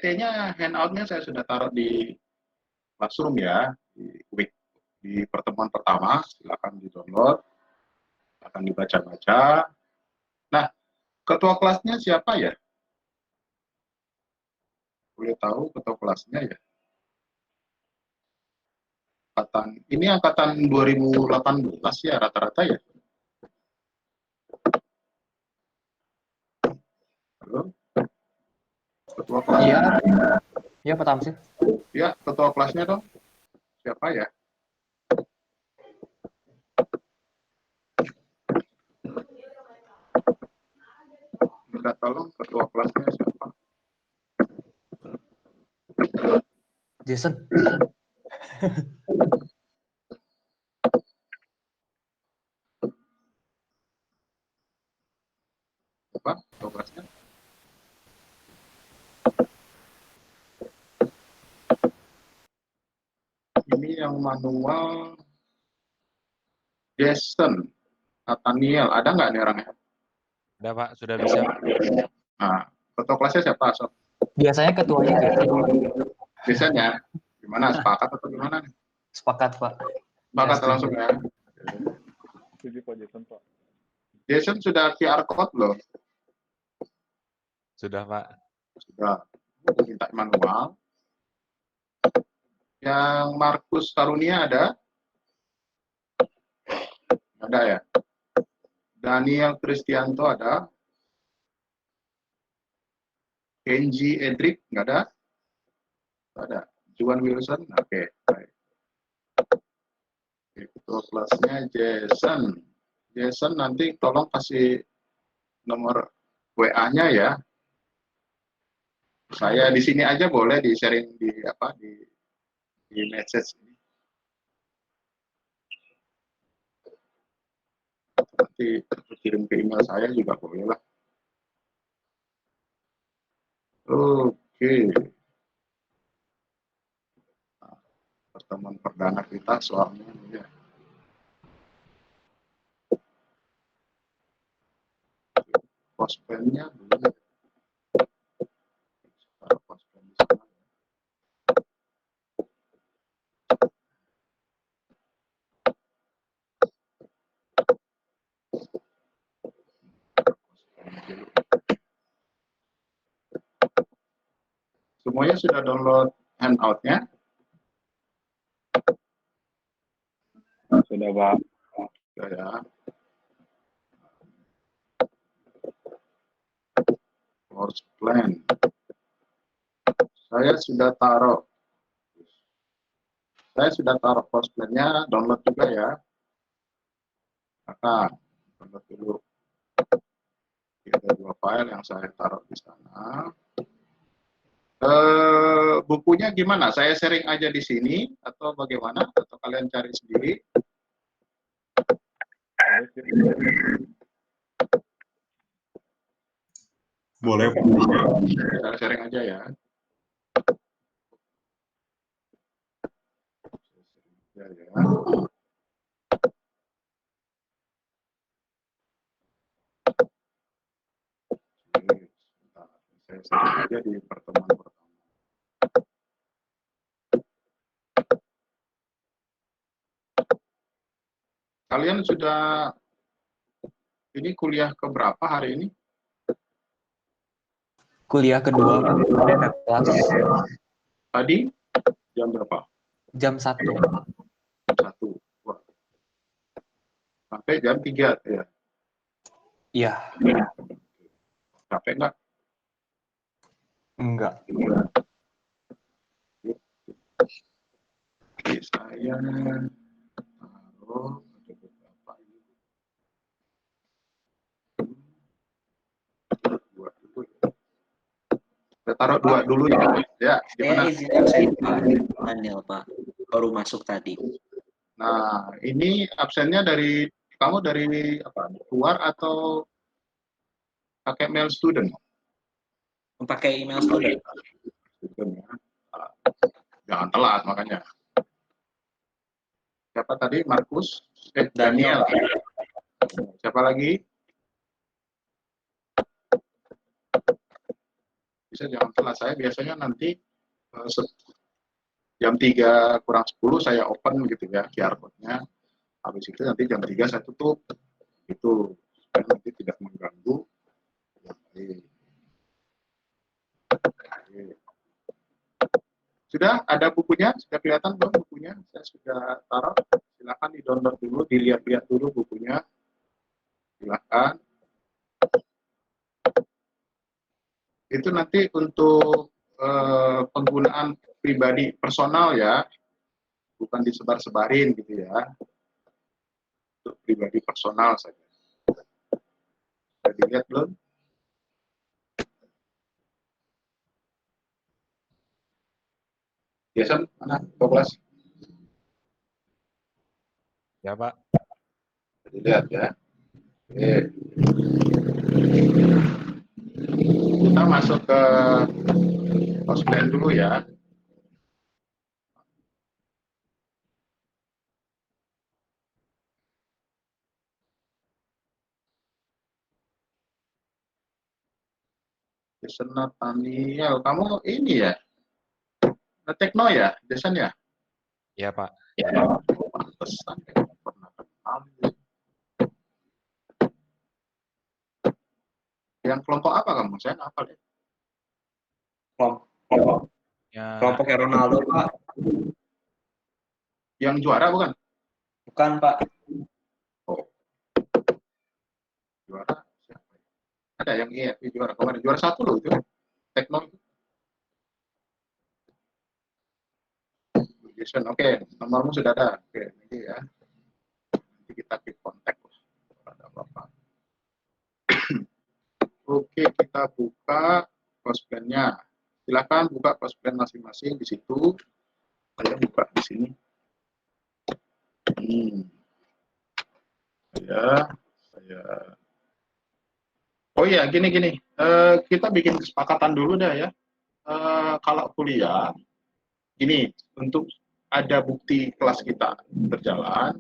PT-nya, handout-nya saya sudah taruh di Classroom ya, di pertemuan pertama, silakan di-download, akan dibaca-baca. Nah, ketua kelasnya siapa ya? Boleh tahu ketua kelasnya ya? Ini angkatan 2018 ya rata-rata ya? Halo? Ketua kelasnya? Iya Pak Tamsil. Ya, ketua kelasnya dong. Siapa ya? Minta tolong ketua kelasnya siapa? Jason. Apa ketua kelasnya? Ini yang manual Jason Nathaniel, ada nggak nih orangnya? Udah Pak, sudah bisa. Nah, ketua kelasnya siapa? Sob? Biasanya ketuanya Jason. Biasanya gimana? Sepakat atau gimana? Sepakat Pak. Sepakat Ya, setuju. langsung ya. Setuju Pak Jason, Pak. Jason sudah QR code loh. Sudah Pak. Sudah. Minta manual. Yang Markus Karunia ada? Ada ya? Daniel Kristianto ada? Kenji Edric nggak ada? Nggak ada. Juan Wilson? Oke, baik. Ketua kelasnya Jason. Jason nanti tolong kasih nomor WA-nya ya. Saya di sini aja boleh di sharing di message ini. Nanti kirim ke email saya juga boleh lah. Oke. Nah, pertemuan perdana kita soalnya ya. Postpen-nya belum. Taruh postpen di sana. Semuanya sudah download handout-nya? Sudah, Pak. Sudah ya. Course plan. Saya sudah taruh course plan-nya, download juga ya. Akan download dulu. Ada 2 file yang saya taruh di sana. Bukunya gimana? Saya sharing aja di sini atau bagaimana? Atau kalian cari sendiri? Boleh. Saya sharing aja ya. Ya. Oke, sebentar. Saya sharing aja di pertemuan pertama. Kalian sudah ini kuliah keberapa hari ini? Kuliah kedua Pak. Ada kelas Tadi jam berapa? jam 1. Jam 1. Wah. Sampai jam 3 ya. Iya. Capek nggak? Enggak. Oke, saya taruh ada beberapa ini. Dua dulu ya. Saya taruh 2 dulu ya. Ya, Saya gimana? izin absen Pak Daniel, Pak. Baru masuk tadi. Nah, ini absennya kamu dari apa? Luar atau pakai mail student? Memakai email student. Student ya. Ah, jangan telat makanya. Siapa tadi? Markus? Daniel. Siapa lagi? Bisa jangan telat. Saya biasanya nanti jam 3 kurang 10 saya open gitu ya QR code-nya. Habis itu nanti jam 3 saya tutup. Itu supaya nanti tidak mengganggu yang lain. Sudah ada bukunya? Sudah kelihatan belum bukunya? Saya sudah taruh. Silakan di-download dulu, dilihat-lihat dulu bukunya. Silakan. Itu nanti untuk penggunaan pribadi personal ya, bukan disebar-sebarin gitu ya. Untuk pribadi personal saja. Sudah dilihat belum? Biasa mana? Kelas? Ya, Pak. Dilihat ya. Oke. Kita masuk ke Postman dulu ya. Jason Nathaniel, kamu ini ya? Tekno ya, Jason ya? Ya, Pak. Ya. Pantesan pernah kenal. Yang kelompok apa kamu? Saya nggak hafal ya. Ya, Kelompoknya Ronaldo, Pak. Yang juara bukan? Bukan, Pak. Oh, juara siapa? Ada yang EFI juara kemarin. Juara 1 loh itu. Tekno itu. Jason, oke. Nomormu sudah ada. Oke, ini ya. Nanti kita keep kontak. Ada apa-apa. Oke, kita buka Postman-nya. Silakan buka Postman masing-masing di situ. Saya buka di sini. Saya. Oh iya, gini. Kita bikin kesepakatan dulu dah ya. Kalau kuliah, gini, untuk ada bukti kelas kita berjalan,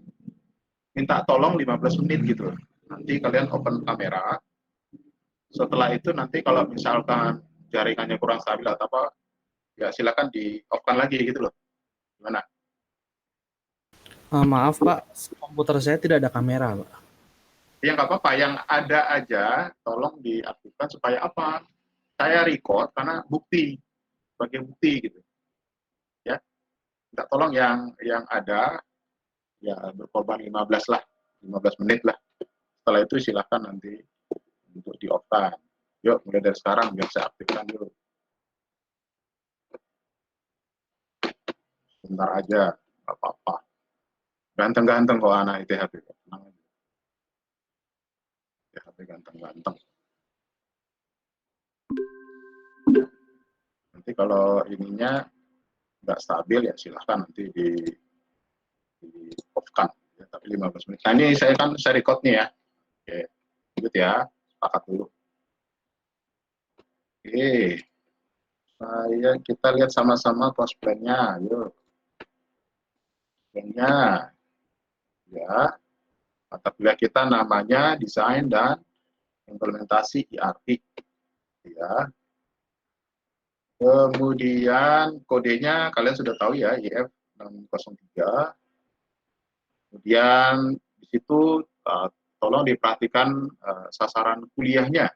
minta tolong 15 menit gitu. Nanti kalian open kamera. Setelah itu nanti kalau misalkan jaringannya kurang stabil atau apa, ya silakan di off-kan lagi gitu loh. Gimana? Maaf Pak, komputer saya tidak ada kamera Pak. Ya nggak apa-apa, yang ada aja tolong diaktifkan supaya apa? Saya record karena bukti, sebagai bukti gitu. Ya, minta tolong yang ada ya berkorban 15 lah, 15 menit lah. Setelah itu silakan nanti untuk di off-kan. Yuk, mulai dari sekarang biar saya aktifkan dulu. Bentar aja, nggak apa-apa. Ganteng-ganteng kok anak ITHB. Tenang aja. ITHB ganteng-ganteng. Nanti kalau ininya nggak stabil ya silahkan nanti di off-kan. Ya, tapi 15 menit. Nah ini saya kan saya record nih ya. Oke, lanjut ya. Sepakat dulu. Oke. Kita lihat sama-sama cost plan-nya. Yuk. Plan-nya. Ya. Mata kuliah kita namanya desain dan implementasi ERP. Ya. Kemudian kodenya kalian sudah tahu ya, IF 603. Kemudian di situ tolong diperhatikan sasaran kuliahnya.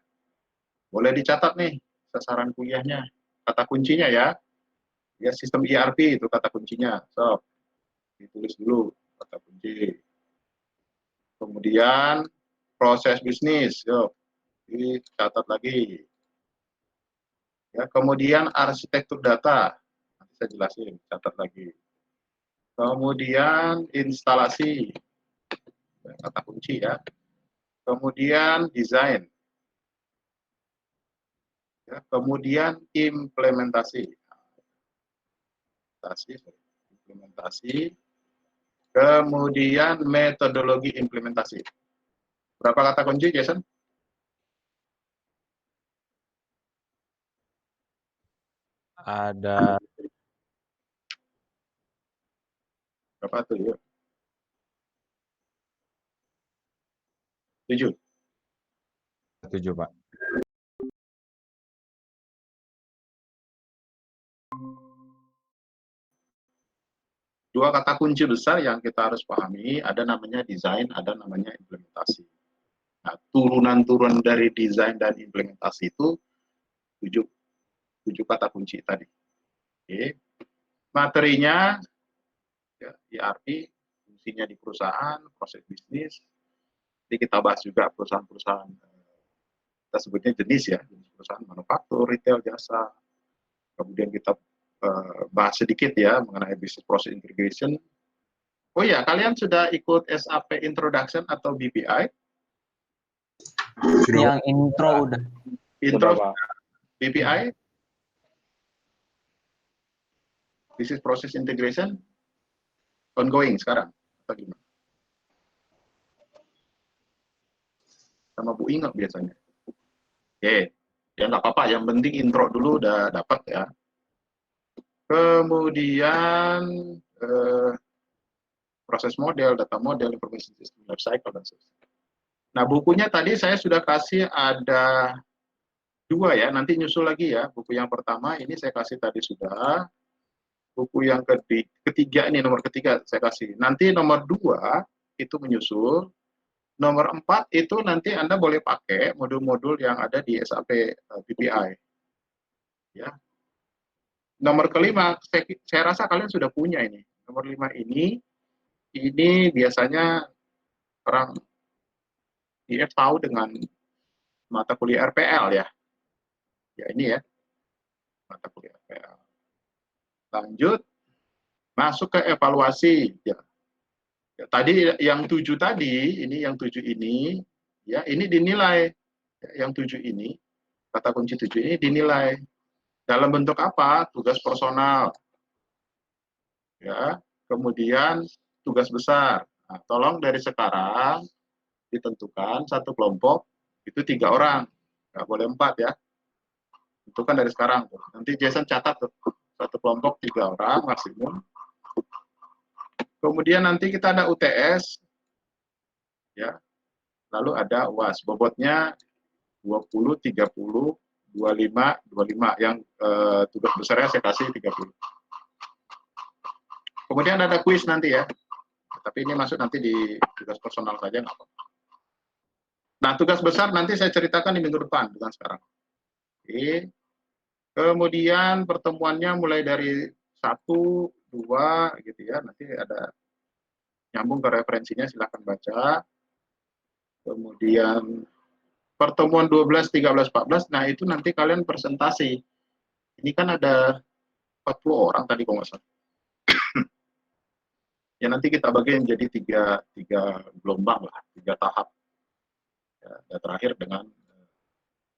Boleh dicatat nih sasaran kuliahnya, kata kuncinya ya. Ya sistem ERP itu kata kuncinya. So, ditulis dulu kata kunci. Kemudian proses bisnis, yuk dicatat lagi. Ya, kemudian arsitektur data, nanti saya jelasin, catat lagi. Kemudian instalasi, kata kunci ya. Kemudian desain. Ya, kemudian implementasi. Implementasi. Kemudian metodologi implementasi. Berapa kata kunci, Jason? ada Berapa tuh? Yuk. 7. 7, Pak. Dua kata kunci besar yang kita harus pahami, ada namanya desain, ada namanya implementasi. Nah, turunan-turunan dari desain dan implementasi itu tujuh kata kunci tadi. Oke. Materinya, ya, ERP, fungsinya di perusahaan, proses bisnis. Jadi kita bahas juga perusahaan-perusahaan, kita sebutnya jenis ya, jenis perusahaan manufaktur, retail, jasa. Kemudian kita bahas sedikit ya mengenai business process integration. Oh ya, kalian sudah ikut SAP Introduction atau BPI? Yang intro udah. Intro, Pak. BPI, Business Process Integration, ongoing sekarang, atau gimana? Sama Bu Ingat biasanya. Oke, ya nggak apa-apa, yang penting intro dulu udah dapat ya. Kemudian proses model, data model, information system, life cycle, dan seterusnya. Nah, bukunya tadi saya sudah kasih ada 2 ya, nanti nyusul lagi ya. Buku yang pertama ini saya kasih tadi sudah. Buku yang ketiga ini, nomor ketiga saya kasih. Nanti nomor 2 itu menyusul. Nomor 4 itu nanti Anda boleh pakai modul-modul yang ada di SAP BPI. Ya. Nomor kelima, saya rasa kalian sudah punya ini. Nomor 5 ini biasanya orang IF tahu dengan mata kuliah RPL ya. Ya ini ya, mata kuliah RPL. Lanjut, masuk ke evaluasi. Ya. Ya, tadi yang 7 tadi, ini yang 7 ini, ya ini dinilai. Ya, yang 7 ini, kata kunci 7 ini dinilai. Dalam bentuk apa? Tugas personal. Ya, kemudian tugas besar. Nah, tolong dari sekarang ditentukan satu kelompok itu 3 orang, nggak boleh 4 ya. Tentukan dari sekarang. Nanti Jason catat tuh, satu kelompok 3 orang maksimum. Kemudian nanti kita ada UTS, ya. Lalu ada UAS, bobotnya 20, 30, 25, 25. Yang tugas besarnya saya kasih 30. Kemudian ada kuis nanti ya. Tapi ini masuk nanti di tugas personal saja, nggak apa-apa. Nah, tugas besar nanti saya ceritakan di minggu depan, bukan sekarang. Oke. Kemudian pertemuannya mulai dari 1, 2, gitu ya. Nanti ada nyambung ke referensinya, silakan baca. Kemudian pertemuan 12, 13, 14, nah itu nanti kalian presentasi. Ini kan ada 40 orang tadi kalau nggak salah. Ya nanti kita bagi menjadi tiga gelombang lah, 3 tahap. Ya, dan terakhir dengan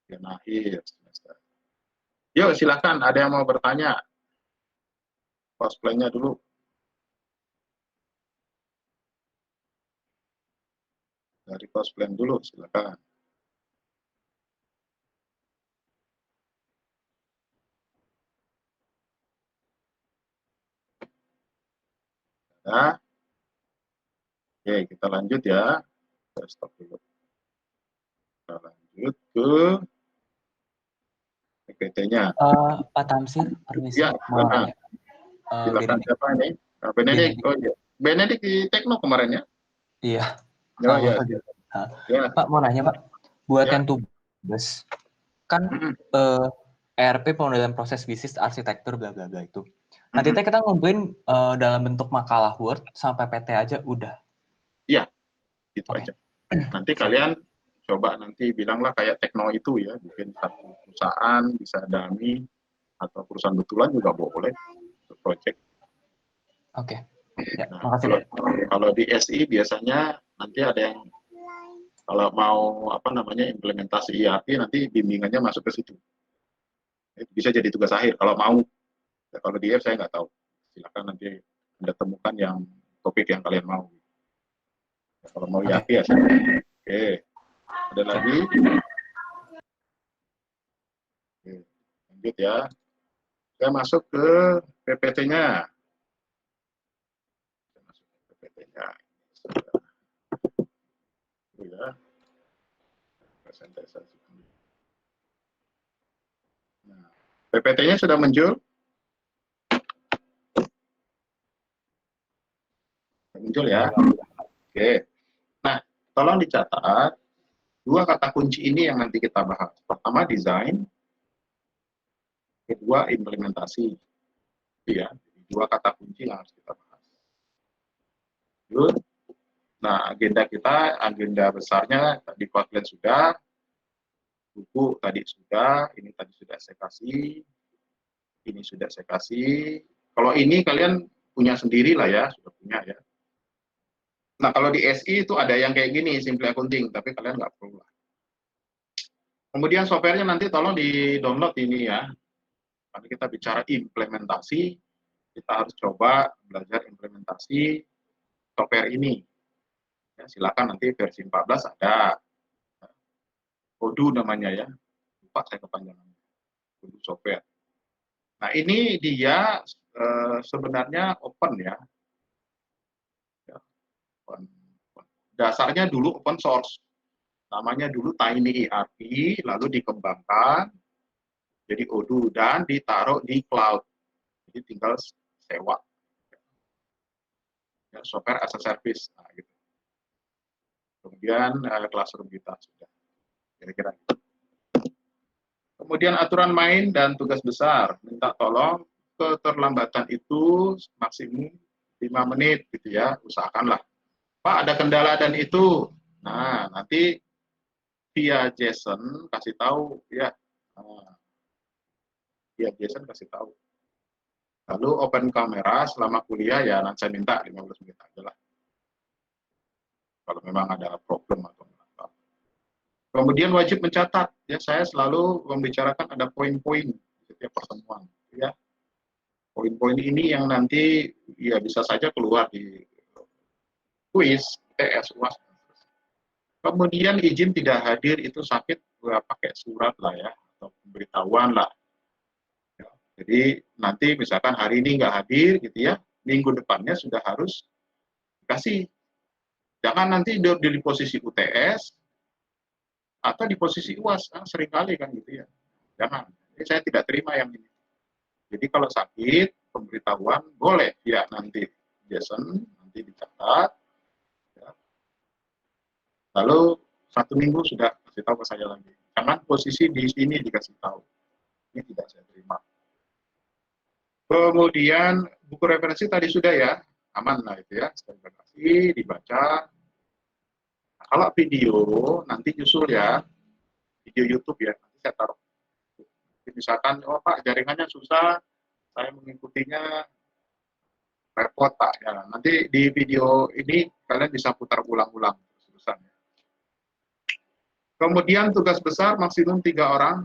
yang akhir semester. Yuk silakan, ada yang mau bertanya? Cosplaynya dulu. Dari cosplay dulu, silakan. Ya. Oke, kita lanjut ya. Kita stop dulu. Kita lanjut ke PPT-nya. Pak Tamsir, permisi, Ya, mau mana? nanya. Silakan Benedict. siapa ini? Nah, Benedik. Benedict. Oh iya. Benedik di Tekno kemarin ya? Iya, Oh sama iya. Bapak juga. Nah, Ya. Pak mau nanya Pak, buat Ya. yang tugas kan Mm-mm. ERP pemodelan proses bisnis arsitektur bla bla bla itu. Nanti kita ngumpulin dalam bentuk makalah Word sampai PT aja udah. Iya, gitu Oke. aja. Nanti kalian coba nanti bilanglah kayak Tekno itu ya, bikin satu perusahaan, bisa dummy, atau perusahaan betulan juga boleh, untuk project. Oke. Ya, Nah, makasih Pak. kalau di SI biasanya nanti ada yang kalau mau apa namanya implementasi ERP nanti bimbingannya masuk ke situ. Itu bisa jadi tugas akhir kalau mau. Ya, kalau di F saya nggak tahu. Silakan nanti Anda temukan yang topik yang kalian mau. Ya, kalau mau ERP ya. Oke. Ada lagi? Oke. Lanjut ya. Saya masuk ke PPT-nya. Saya masuk ke PPT-nya. Ya. Presentasi. Nah, PPT-nya sudah muncul? muncul ya. Oke. Nah, tolong dicatat 2 kata kunci ini yang nanti kita bahas. Pertama desain, kedua implementasi. Ya, 2 kata kunci yang harus kita bahas. Good. Nah, agenda besarnya di Kotlin sudah, buku tadi sudah, ini tadi sudah saya kasih, ini sudah saya kasih. Kalau ini kalian punya sendiri lah ya, sudah punya ya. Nah, kalau di SI itu ada yang kayak gini, simple accounting, tapi kalian nggak perlu lah. Kemudian softwarenya nanti tolong di-download ini ya. Kalau kita bicara implementasi, kita harus coba belajar implementasi software ini. Ya, silakan nanti versi 14 ada. Odoo namanya ya. Lupa saya kepanjangannya. Odoo software. Nah, ini dia sebenarnya open ya. Dasarnya dulu open source. Namanya dulu Tiny ERP, lalu dikembangkan jadi Odoo dan ditaruh di cloud. Jadi tinggal sewa. Ya, software as a service. Nah, gitu. Kemudian classroom kita sudah. Kira-kira gitu. Kemudian aturan main dan tugas besar. Minta tolong keterlambatan itu maksimum 5 menit gitu ya, usahakanlah. Pak, ada kendala dan itu. Nah, nanti via JSON kasih tahu ya. Nah, via JSON kasih tahu. Lalu open kamera selama kuliah ya nanti saya minta 15 menit aja lah. Kalau memang ada problem atau apa. Kemudian wajib mencatat. Ya, saya selalu membicarakan ada poin-poin di setiap pertemuan ya. Poin-poin ini yang nanti ya bisa saja keluar di kuis, tes, UAS. Kemudian izin tidak hadir itu sakit pakai surat lah ya, atau pemberitahuan lah. Ya, jadi nanti misalkan hari ini nggak hadir gitu ya, minggu depannya sudah harus dikasih. Jangan nanti di posisi UTS atau di posisi UAS, nah, seringkali kan gitu ya. Jangan. Jadi saya tidak terima yang ini. Jadi kalau sakit, pemberitahuan boleh ya nanti JSON, nanti dicatat. Ya. Lalu 1 minggu sudah kasih tahu ke saya lagi. Jangan posisi di sini dikasih tahu. Ini tidak saya terima. Kemudian buku referensi tadi sudah ya, aman lah itu ya. Terima kasih, dibaca. Nah, kalau video nanti nyusul ya, video YouTube ya, nanti saya taruh. Misalkan, oh Pak jaringannya susah, saya mengikutinya repot Pak. Ya, nanti di video ini kalian bisa putar ulang-ulang. Kemudian tugas besar maksimum 3 orang,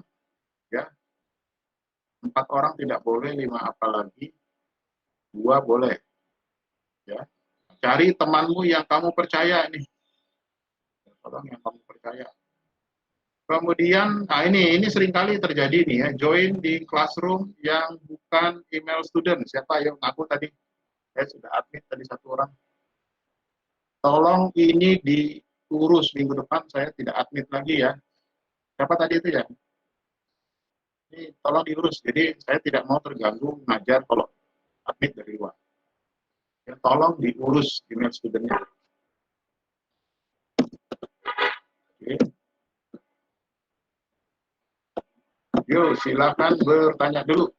ya. 4 orang tidak boleh, 5 apalagi, 2 boleh. Ya. Cari temanmu yang kamu percaya nih. Tolong yang kamu percaya. Kemudian, nah ini seringkali terjadi nih ya, join di classroom yang bukan email student. Siapa yang ngaku tadi? Saya sudah admit tadi 1 orang. Tolong ini diurus minggu depan, saya tidak admit lagi ya. Siapa tadi itu ya? Ini tolong diurus. Jadi saya tidak mau terganggu ngajar kalau admit dari luar. Ya, tolong diurus email studentnya. Oke. Yuk, silakan bertanya dulu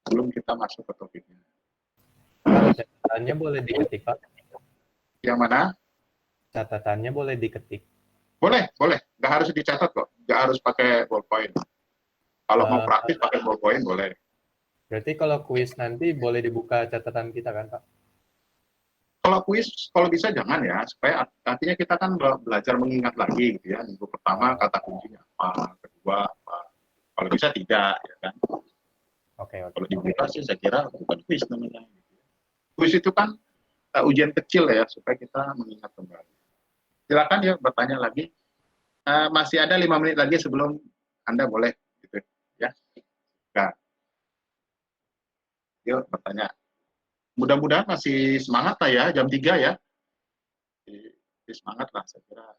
sebelum kita masuk ke topiknya. Catatannya boleh diketik, Pak? Yang mana? Catatannya boleh diketik. Boleh. Nggak harus dicatat kok. Nggak harus pakai ballpoint. Kalau mau praktis pakai ballpoint boleh. Berarti kalau kuis nanti boleh dibuka catatan kita kan, Pak? Kalau kuis, kalau bisa jangan ya, supaya artinya kita kan belajar mengingat lagi gitu ya. Minggu pertama kata kuncinya apa, kedua apa. Kalau bisa tidak, ya kan. Oke. Kalau dibuka sih saya kira bukan kuis namanya. Kuis itu kan ujian kecil ya, supaya kita mengingat kembali. Silakan ya bertanya lagi. Masih ada 5 menit lagi sebelum Anda boleh gitu ya. Nah. Yuk bertanya. Mudah-mudahan masih semangat lah ya, jam 3 ya. Masih semangat lah saya kira.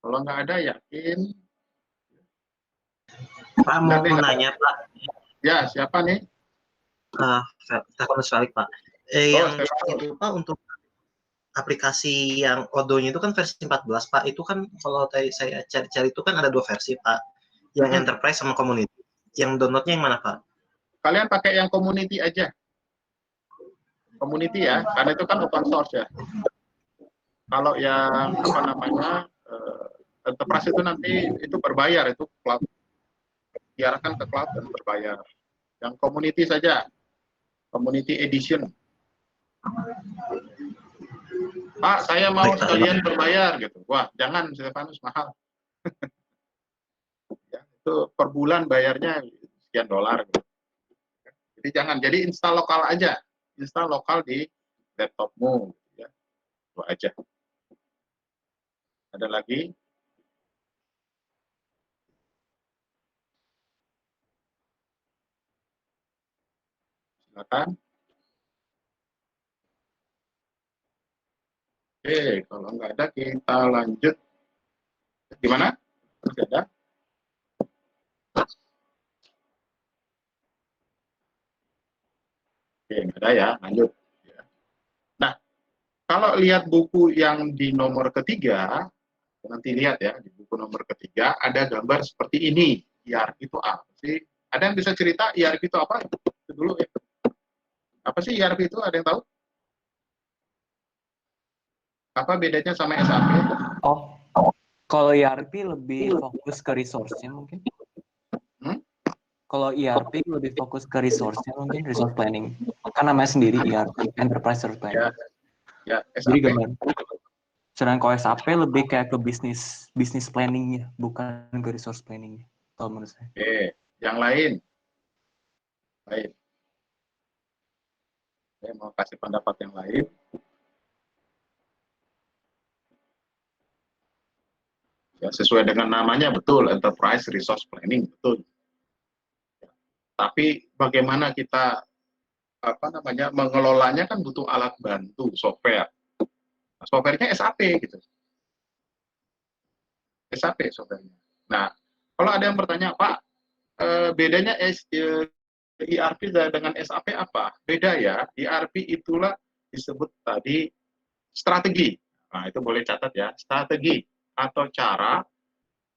Kalau nggak ada yakin. Pak mau nanya Pak. Ya, siapa nih? Stefanus Falik, Pak. Oh, Yang Stefanus. itu Pak untuk aplikasi yang Odoo-nya itu kan versi 14, Pak. Itu kan kalau tadi saya cari-cari itu kan ada 2 versi, Pak. Yang Enterprise sama Community. Yang download-nya yang mana, Pak? Kalian pakai yang community aja. Community ya, karena itu kan open source ya. Kalau yang apa namanya enterprise itu nanti itu berbayar, itu cloud. Diarahkan ke cloud dan berbayar. Yang community saja, community edition. Pak, saya mau sekalian berbayar gitu. Wah, jangan, Stefanus, mahal. Ya, itu per bulan bayarnya sekian dolar. Gitu. Jadi jangan, jadi install lokal aja. Install lokal di laptopmu. Gitu ya. Itu aja. Ada lagi? Silakan. Oke, kalau nggak ada kita lanjut. Gimana? Masih ada? Oke, nggak ada ya, lanjut. Nah, kalau lihat buku yang di nomor ketiga, nanti lihat ya, di buku nomor ketiga ada gambar seperti ini. ERP itu apa sih? Ada yang bisa cerita ERP itu apa? Itu dulu ya. Apa sih ERP itu? Ada yang tahu? Apa bedanya sama SAP? Oh, kalau ERP lebih fokus ke resource-nya mungkin. Kalau ERP lebih fokus ke resource-nya mungkin, resource planning. Kan namanya sendiri ERP, Enterprise Resource Planning. Ya, Jadi SAP. gambar. Sedangkan kalau SAP lebih kayak ke bisnis planning-nya, bukan ke resource planning-nya. Kalau menurut saya. Oke, yang lain. Baik. Saya mau kasih pendapat yang lain. Ya, sesuai dengan namanya betul, Enterprise Resource Planning, betul. Ya. Tapi bagaimana kita mengelolanya kan butuh alat bantu, software. Nah, softwarenya SAP gitu. SAP softwarenya. Nah, kalau ada yang bertanya, Pak, bedanya ERP dengan SAP apa? Beda ya, ERP itulah disebut tadi strategi. Nah, itu boleh catat ya, strategi atau cara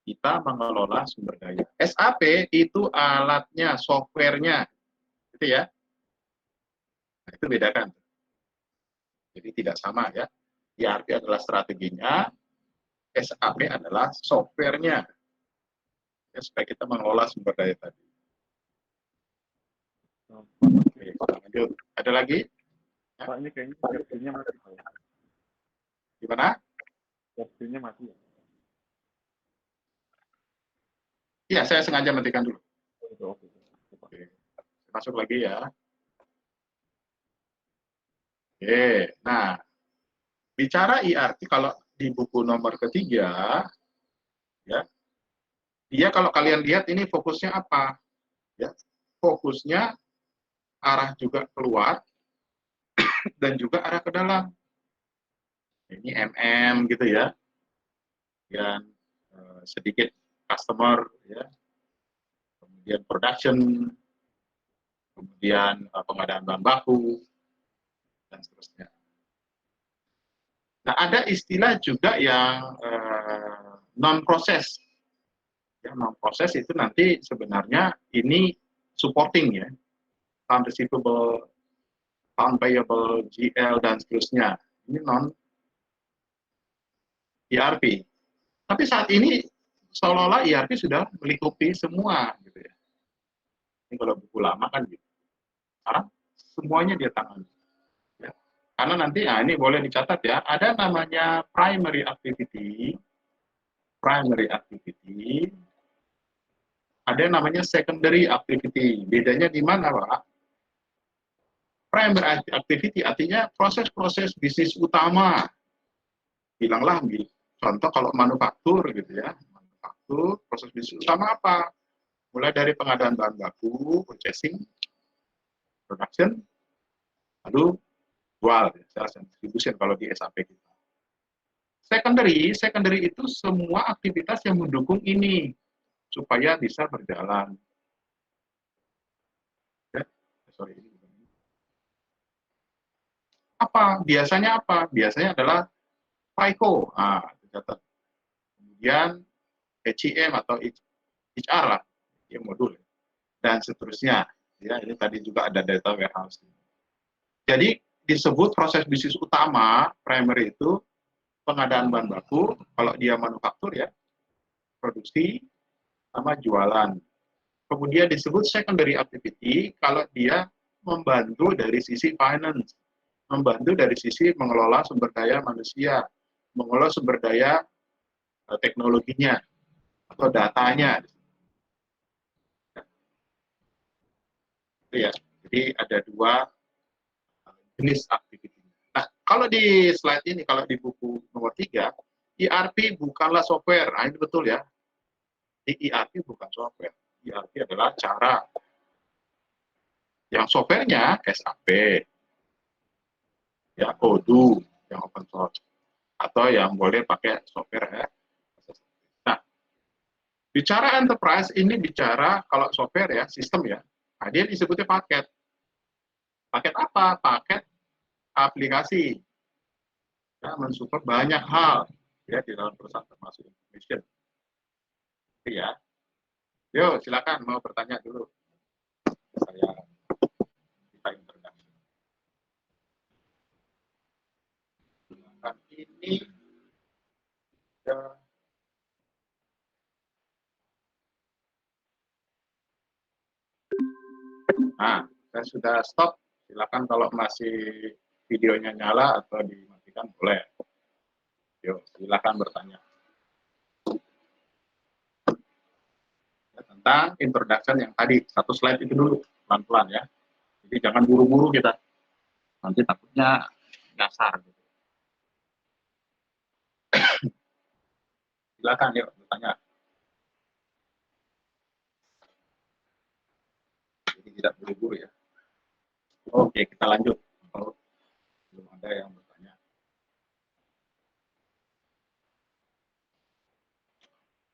kita mengelola sumber daya. SAP itu alatnya, softwarenya, gitu ya. Nah, itu bedakan. Jadi tidak sama ya. ERP adalah strateginya, SAP adalah softwarenya. Ya, supaya kita mengelola sumber daya tadi. Oke, lanjut. Ada lagi? Ya. Pak, ini kayaknya versinya mati. Gimana? Versinya mati ya? Iya, saya sengaja matikan dulu. Oke. Oke. Masuk lagi ya. Oke, nah, bicara ERP kalau di buku nomor ketiga, ya, dia kalau kalian lihat ini fokusnya apa? Ya, fokusnya arah juga keluar dan juga arah ke dalam. Ini MM gitu ya, dan sedikit customer, ya, kemudian production, kemudian pengadaan bahan baku, dan seterusnya. Nah, ada istilah juga yang non-proses. Ya, non-proses itu nanti sebenarnya ini supporting ya, account receivable, account payable, GL, dan seterusnya. Ini non-ERP. Tapi saat ini seolah-olah ERP sudah melingkupi semua gitu ya. Ini kalau buku lama kan gitu. Sekarang semuanya dia tangani. Ya. Karena nanti, nah ini boleh dicatat ya, ada namanya primary activity, ada namanya secondary activity. Bedanya di mana, Pak? Primary activity artinya proses-proses bisnis utama. Bilanglah, contoh kalau manufaktur gitu ya, manufaktur, proses bisnis utama apa? Mulai dari pengadaan bahan baku, purchasing, production, lalu jual, sales and distribution kalau di SAP kita. Secondary itu semua aktivitas yang mendukung ini supaya bisa berjalan. Ya, sorry, ini apa? Biasanya apa? Biasanya adalah FICO. Catat. Kemudian HCM atau HR lah, ya modul dan seterusnya. Ya, ini tadi juga ada data warehouse. Jadi disebut proses bisnis utama primary itu pengadaan bahan baku, kalau dia manufaktur ya, produksi sama jualan. Kemudian disebut secondary activity kalau dia membantu dari sisi finance, membantu dari sisi mengelola sumber daya manusia, mengelola sumber daya teknologinya atau datanya. Ya, jadi ada dua jenis aktivitas. Nah, kalau di slide ini, kalau di buku nomor 3, ERP bukanlah software. Nah, ini betul ya. Di ERP bukan software. ERP adalah cara. Yang softwarenya SAP, ya Odoo, yang open source, atau yang boleh pakai software ya. Nah, bicara enterprise ini bicara kalau software ya, sistem ya. Nah, dia disebutnya paket. Paket apa? Paket aplikasi. Ya, mensupport banyak hal ya di dalam perusahaan termasuk information. Ya. Yo, silakan mau bertanya dulu. Saya kita introduksi. Silakan ini ya. Nah, saya sudah stop. Silakan kalau masih videonya nyala atau dimatikan boleh. Yo, silakan bertanya. Ya, tentang introduction yang tadi, satu slide itu dulu, pelan-pelan ya. Jadi jangan buru-buru kita. Nanti takutnya nyasar. Gitu. Silakan yuk bertanya. Jadi tidak buru-buru ya. Oke, kita lanjut. Kalau belum ada yang bertanya.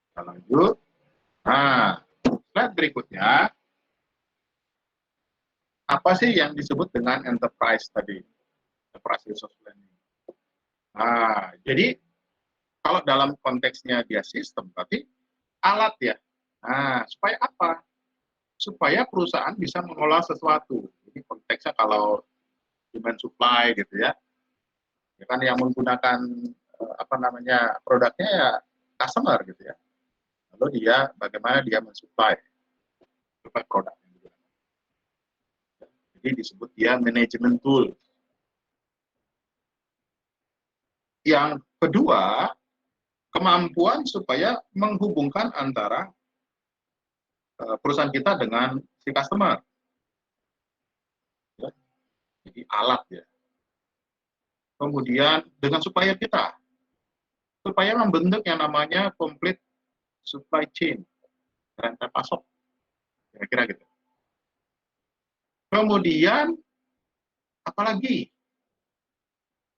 Kita lanjut. Nah, slide berikutnya. Apa sih yang disebut dengan enterprise tadi? Enterprise resource planning. Nah, jadi kalau dalam konteksnya dia sistem, berarti alat ya. Nah, supaya apa? Supaya perusahaan bisa mengolah sesuatu. Jadi konteksnya kalau demand supply gitu ya. Ya kan yang menggunakan apa namanya produknya ya customer gitu ya. Lalu dia bagaimana dia mensupply produk yang digunakan. Jadi disebut dia manajemen tool. Yang kedua, kemampuan supaya menghubungkan antara perusahaan kita dengan si customer. Ya. Jadi alat ya. Kemudian dengan supaya membentuk yang namanya complete supply chain, rantai pasok, kira-kira gitu. Kemudian apalagi?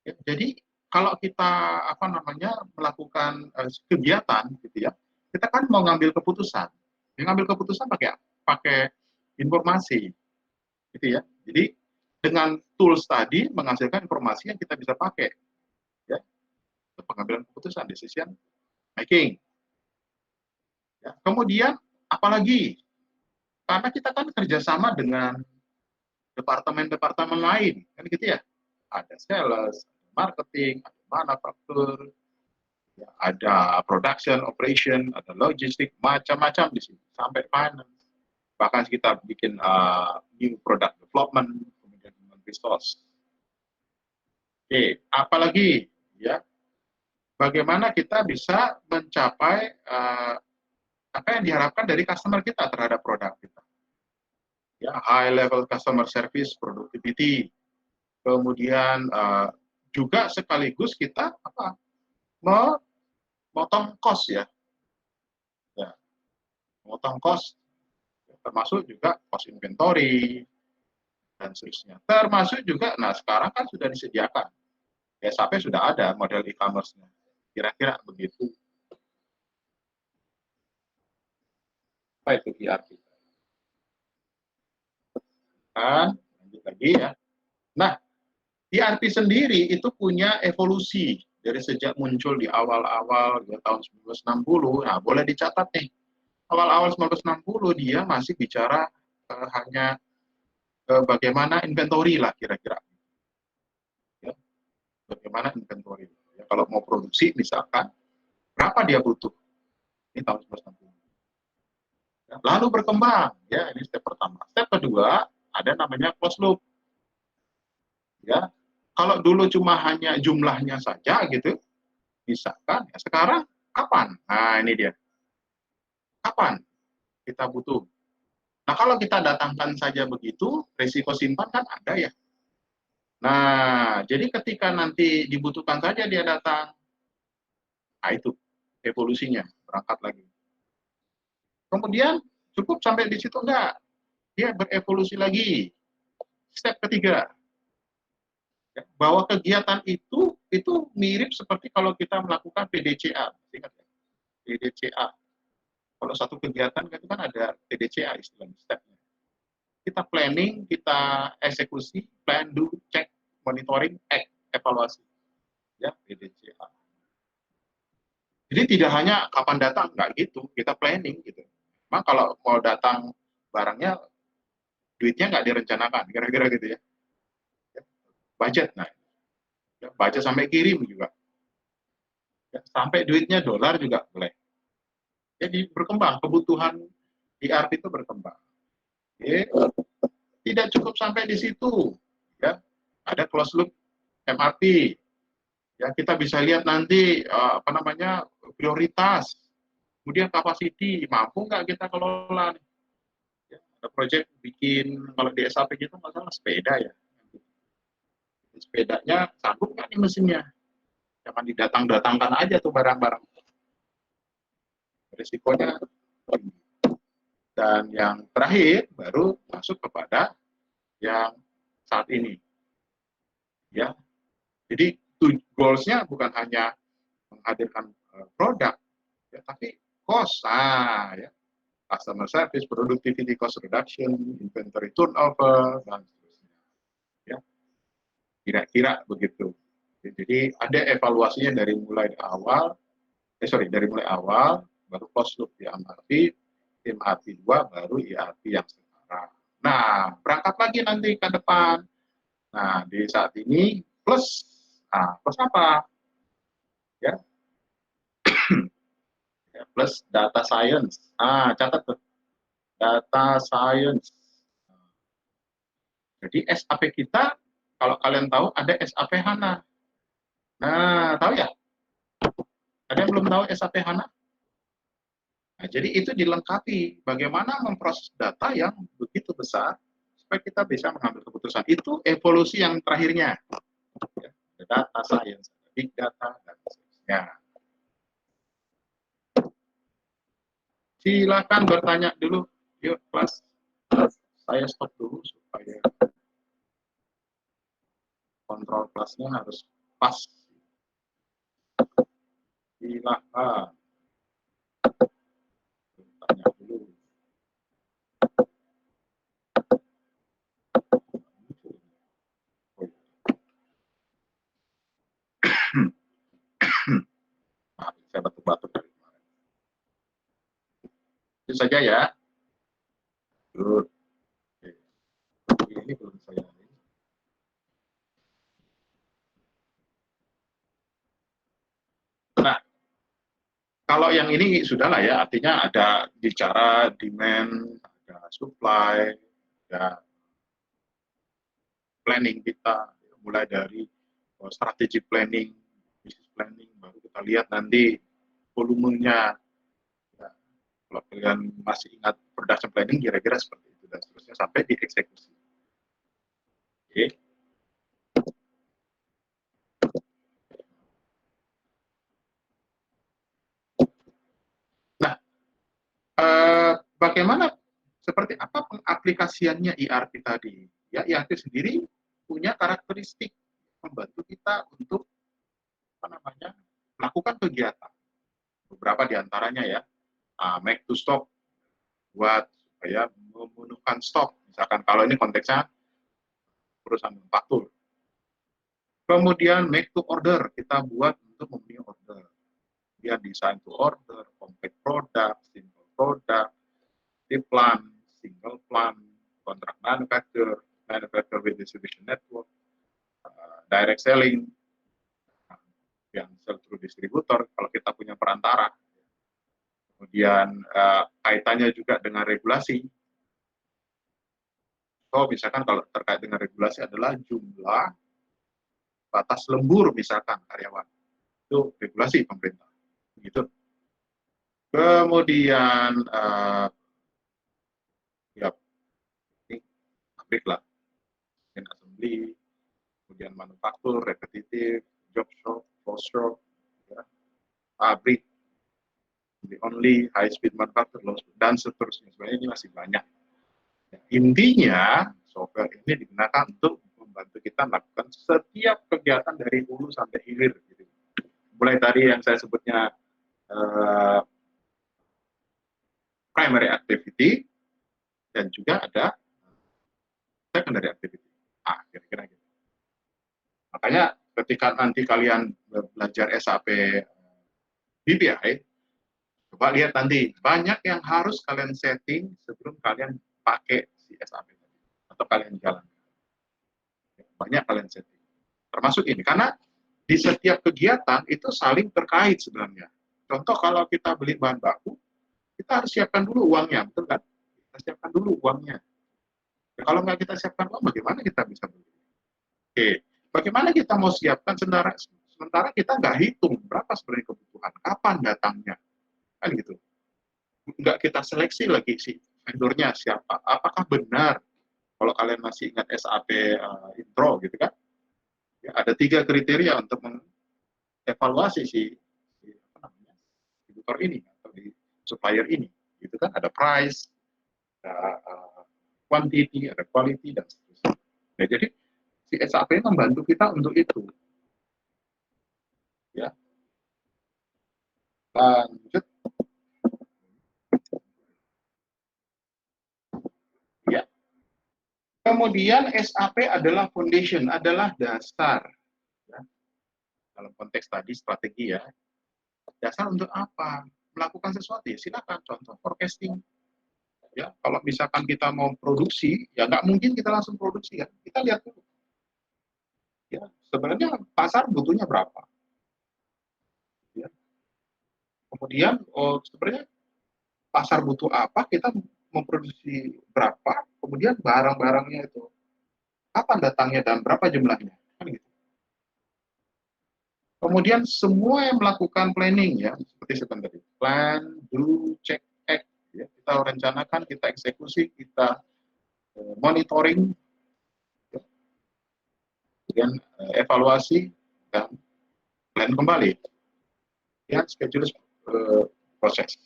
Ya, jadi kalau kita apa namanya melakukan kegiatan gitu ya, kita kan mau ngambil keputusan. Yang ngambil keputusan pakai informasi, gitu ya. Jadi dengan tools tadi menghasilkan informasi yang kita bisa pakai, ya, untuk pengambilan keputusan, decision making. Ya. Kemudian apalagi? Karena kita kan kerjasama dengan departemen-departemen lain, kan gitu ya. Ada sales, marketing, ada manufaktur, ya, ada production, operation, ada logistik, macam-macam di sini, sampai finance. Bahkan kita bikin new product development, kemudian human resource. Oke, apalagi ya, bagaimana kita bisa mencapai apa yang diharapkan dari customer kita terhadap produk kita. Ya, high level customer service, productivity, kemudian juga sekaligus kita apa, memotong cost ya, memotong cost, termasuk juga cost inventory dan seterusnya. Termasuk juga, nah sekarang kan sudah disediakan, SAP sudah ada model e-commerce-nya, kira-kira begitu. Apa itu ERP? Kan, lanjut lagi ya. Nah, ERP sendiri itu punya evolusi dari sejak muncul di awal-awal tahun 1960. Nah, boleh dicatat nih, awal-awal 1960 dia masih bicara hanya bagaimana inventory lah kira-kira. Ya, bagaimana inventory. Ya, kalau mau produksi misalkan, berapa dia butuh? Ini tahun 1960. Ya, lalu berkembang, ya ini step pertama. Step kedua, ada namanya closed loop. Ya, kalau dulu cuma hanya jumlahnya saja gitu, misalkan, ya sekarang kapan? Nah ini dia, kapan kita butuh? Nah kalau kita datangkan saja begitu, risiko simpan kan ada ya. Nah jadi ketika nanti dibutuhkan saja dia datang, nah itu evolusinya berangkat lagi. Kemudian cukup sampai di situ enggak? Dia berevolusi lagi. Step ketiga, bahwa kegiatan itu mirip seperti kalau kita melakukan PDCA. Ingat ya? PDCA. Kalau satu kegiatan itu kan ada PDCA istilahnya stepnya. Kita planning, kita eksekusi, plan, do, check, monitoring, act, evaluasi. Ya, PDCA. Jadi tidak hanya kapan datang, enggak gitu. Kita planning gitu. Memang kalau mau datang barangnya, duitnya nggak direncanakan, kira-kira gitu ya. Budget, nah. Ya, budget sampai kirim juga. Ya, sampai duitnya dolar juga boleh. Jadi berkembang, kebutuhan ERP itu berkembang. Oke. Tidak cukup sampai di situ. Ya, ada closed loop MRP. Ya, kita bisa lihat nanti prioritas, kemudian capacity, mampu nggak kita kelola. Ya, ada project bikin kalau di SAP gitu masalah sepeda ya. Sepedanya sanggup nggak nih mesinnya? Jangan didatang-datangkan aja tuh barang-barang. Risikonya tinggi. Dan yang terakhir baru masuk kepada yang saat ini. Ya. Jadi goals-nya bukan hanya menghadirkan produk, ya, tapi cost, ya. Customer service, productivity cost reduction, inventory turnover, dan seterusnya. Ya. Kira-kira begitu. Jadi ada evaluasinya dari mulai awal, baru closed loop di MRP, MRP 2, baru ERP yang sekarang. Nah, berangkat lagi nanti ke depan. Nah, di saat ini plus, plus apa? Ya, plus data science. Catat tuh, data science. Jadi SAP kita, kalau kalian tahu ada SAP HANA. Nah, tahu ya? Ada yang belum tahu SAP HANA? Nah, jadi itu dilengkapi bagaimana memproses data yang begitu besar supaya kita bisa mengambil keputusan. Itu evolusi yang terakhirnya. Ya, data science, big data, dan seterusnya. Silakan bertanya dulu. Yuk, kelas. Saya stop dulu supaya kontrol kelasnya harus pas. Silakan. Bertanya dulu. Saya batuk-batuk dari kemarin. Itu saja ya. Good. Oke. Ini belum saya. Nah, kalau yang ini sudahlah ya, artinya ada bicara demand, ada supply, ada planning kita, mulai dari strategic planning, business planning, baru kita lihat nanti volumenya. Ya, kalau kalian masih ingat production planning, kira-kira seperti itu, dan seterusnya sampai di eksekusi. Oke. Nah, bagaimana, seperti apa pengaplikasiannya ERP tadi? Ya, ERP sendiri punya karakteristik membantu kita untuk melakukan kegiatan. Beberapa diantaranya ya, make to stock, buat supaya memenuhkan stok. Misalkan kalau ini konteksnya perusahaan manufaktur, Kemudian make to order, kita buat untuk memenuhi order. Kemudian design to order, complete product, simple product, di plan, single plan, contract manufacturer, manufacturer with distribution network, direct selling, yang sell through distributor, kalau kita punya perantara. Kemudian kaitannya juga dengan regulasi. So, misalkan kalau terkait dengan regulasi adalah jumlah batas lembur misalkan karyawan. Itu regulasi pemerintah. Gitu. Kemudian ya ini pabrik lah, assembly, kemudian manufaktur, repetitif, job shop, post shop, ya, pabrik, the only high speed manufacturer, dan seterusnya. Sebenarnya ini masih banyak. Ya, intinya software ini digunakan untuk membantu kita melakukan setiap kegiatan dari hulu sampai hilir. Gitu. Mulai tadi yang saya sebutnya primary activity, dan juga ada secondary activity. Kira-kira gitu. Makanya ketika nanti kalian belajar SAP BPI, coba lihat nanti, banyak yang harus kalian setting sebelum kalian pakai si SAP atau kalian jalan. Banyak kalian setting. Termasuk ini, karena di setiap kegiatan itu saling terkait sebenarnya. Contoh kalau kita beli bahan baku, kita harus siapkan dulu uangnya, betul kan? Kita siapkan dulu uangnya. Ya, kalau nggak kita siapkan uang, bagaimana kita bisa beli? Oke, bagaimana kita mau siapkan sementara kita nggak hitung berapa sebenarnya kebutuhan, kapan datangnya, kan gitu. Nggak kita seleksi lagi si vendornya siapa, apakah benar, kalau kalian masih ingat SAP intro gitu kan, ya, ada 3 kriteria untuk mengevaluasi si distributor ini atau di supplier ini, gitu kan, ada price, ada quantity, ada quality, dan seterusnya. Nah, jadi si SAP membantu kita untuk itu. Ya. Lanjut. Ya. Kemudian SAP adalah foundation, adalah dasar. Ya. Dalam konteks tadi strategi ya. Dasar untuk apa? Melakukan sesuatu ya silakan. Contoh forecasting. Ya, kalau misalkan kita mau produksi, ya nggak mungkin kita langsung produksi ya. Kita lihat dulu. Ya, sebenarnya pasar butuhnya berapa? Ya. Kemudian sebenarnya pasar butuh apa, kita memproduksi berapa, kemudian barang-barangnya itu kapan datangnya dan berapa jumlahnya, kan gitu. Kemudian semua yang melakukan planning ya, seperti saya tadi, plan, do, check, act, ya, kita rencanakan, kita eksekusi, kita monitoring, ya, kemudian evaluasi dan plan kembali, ya, schedule proses.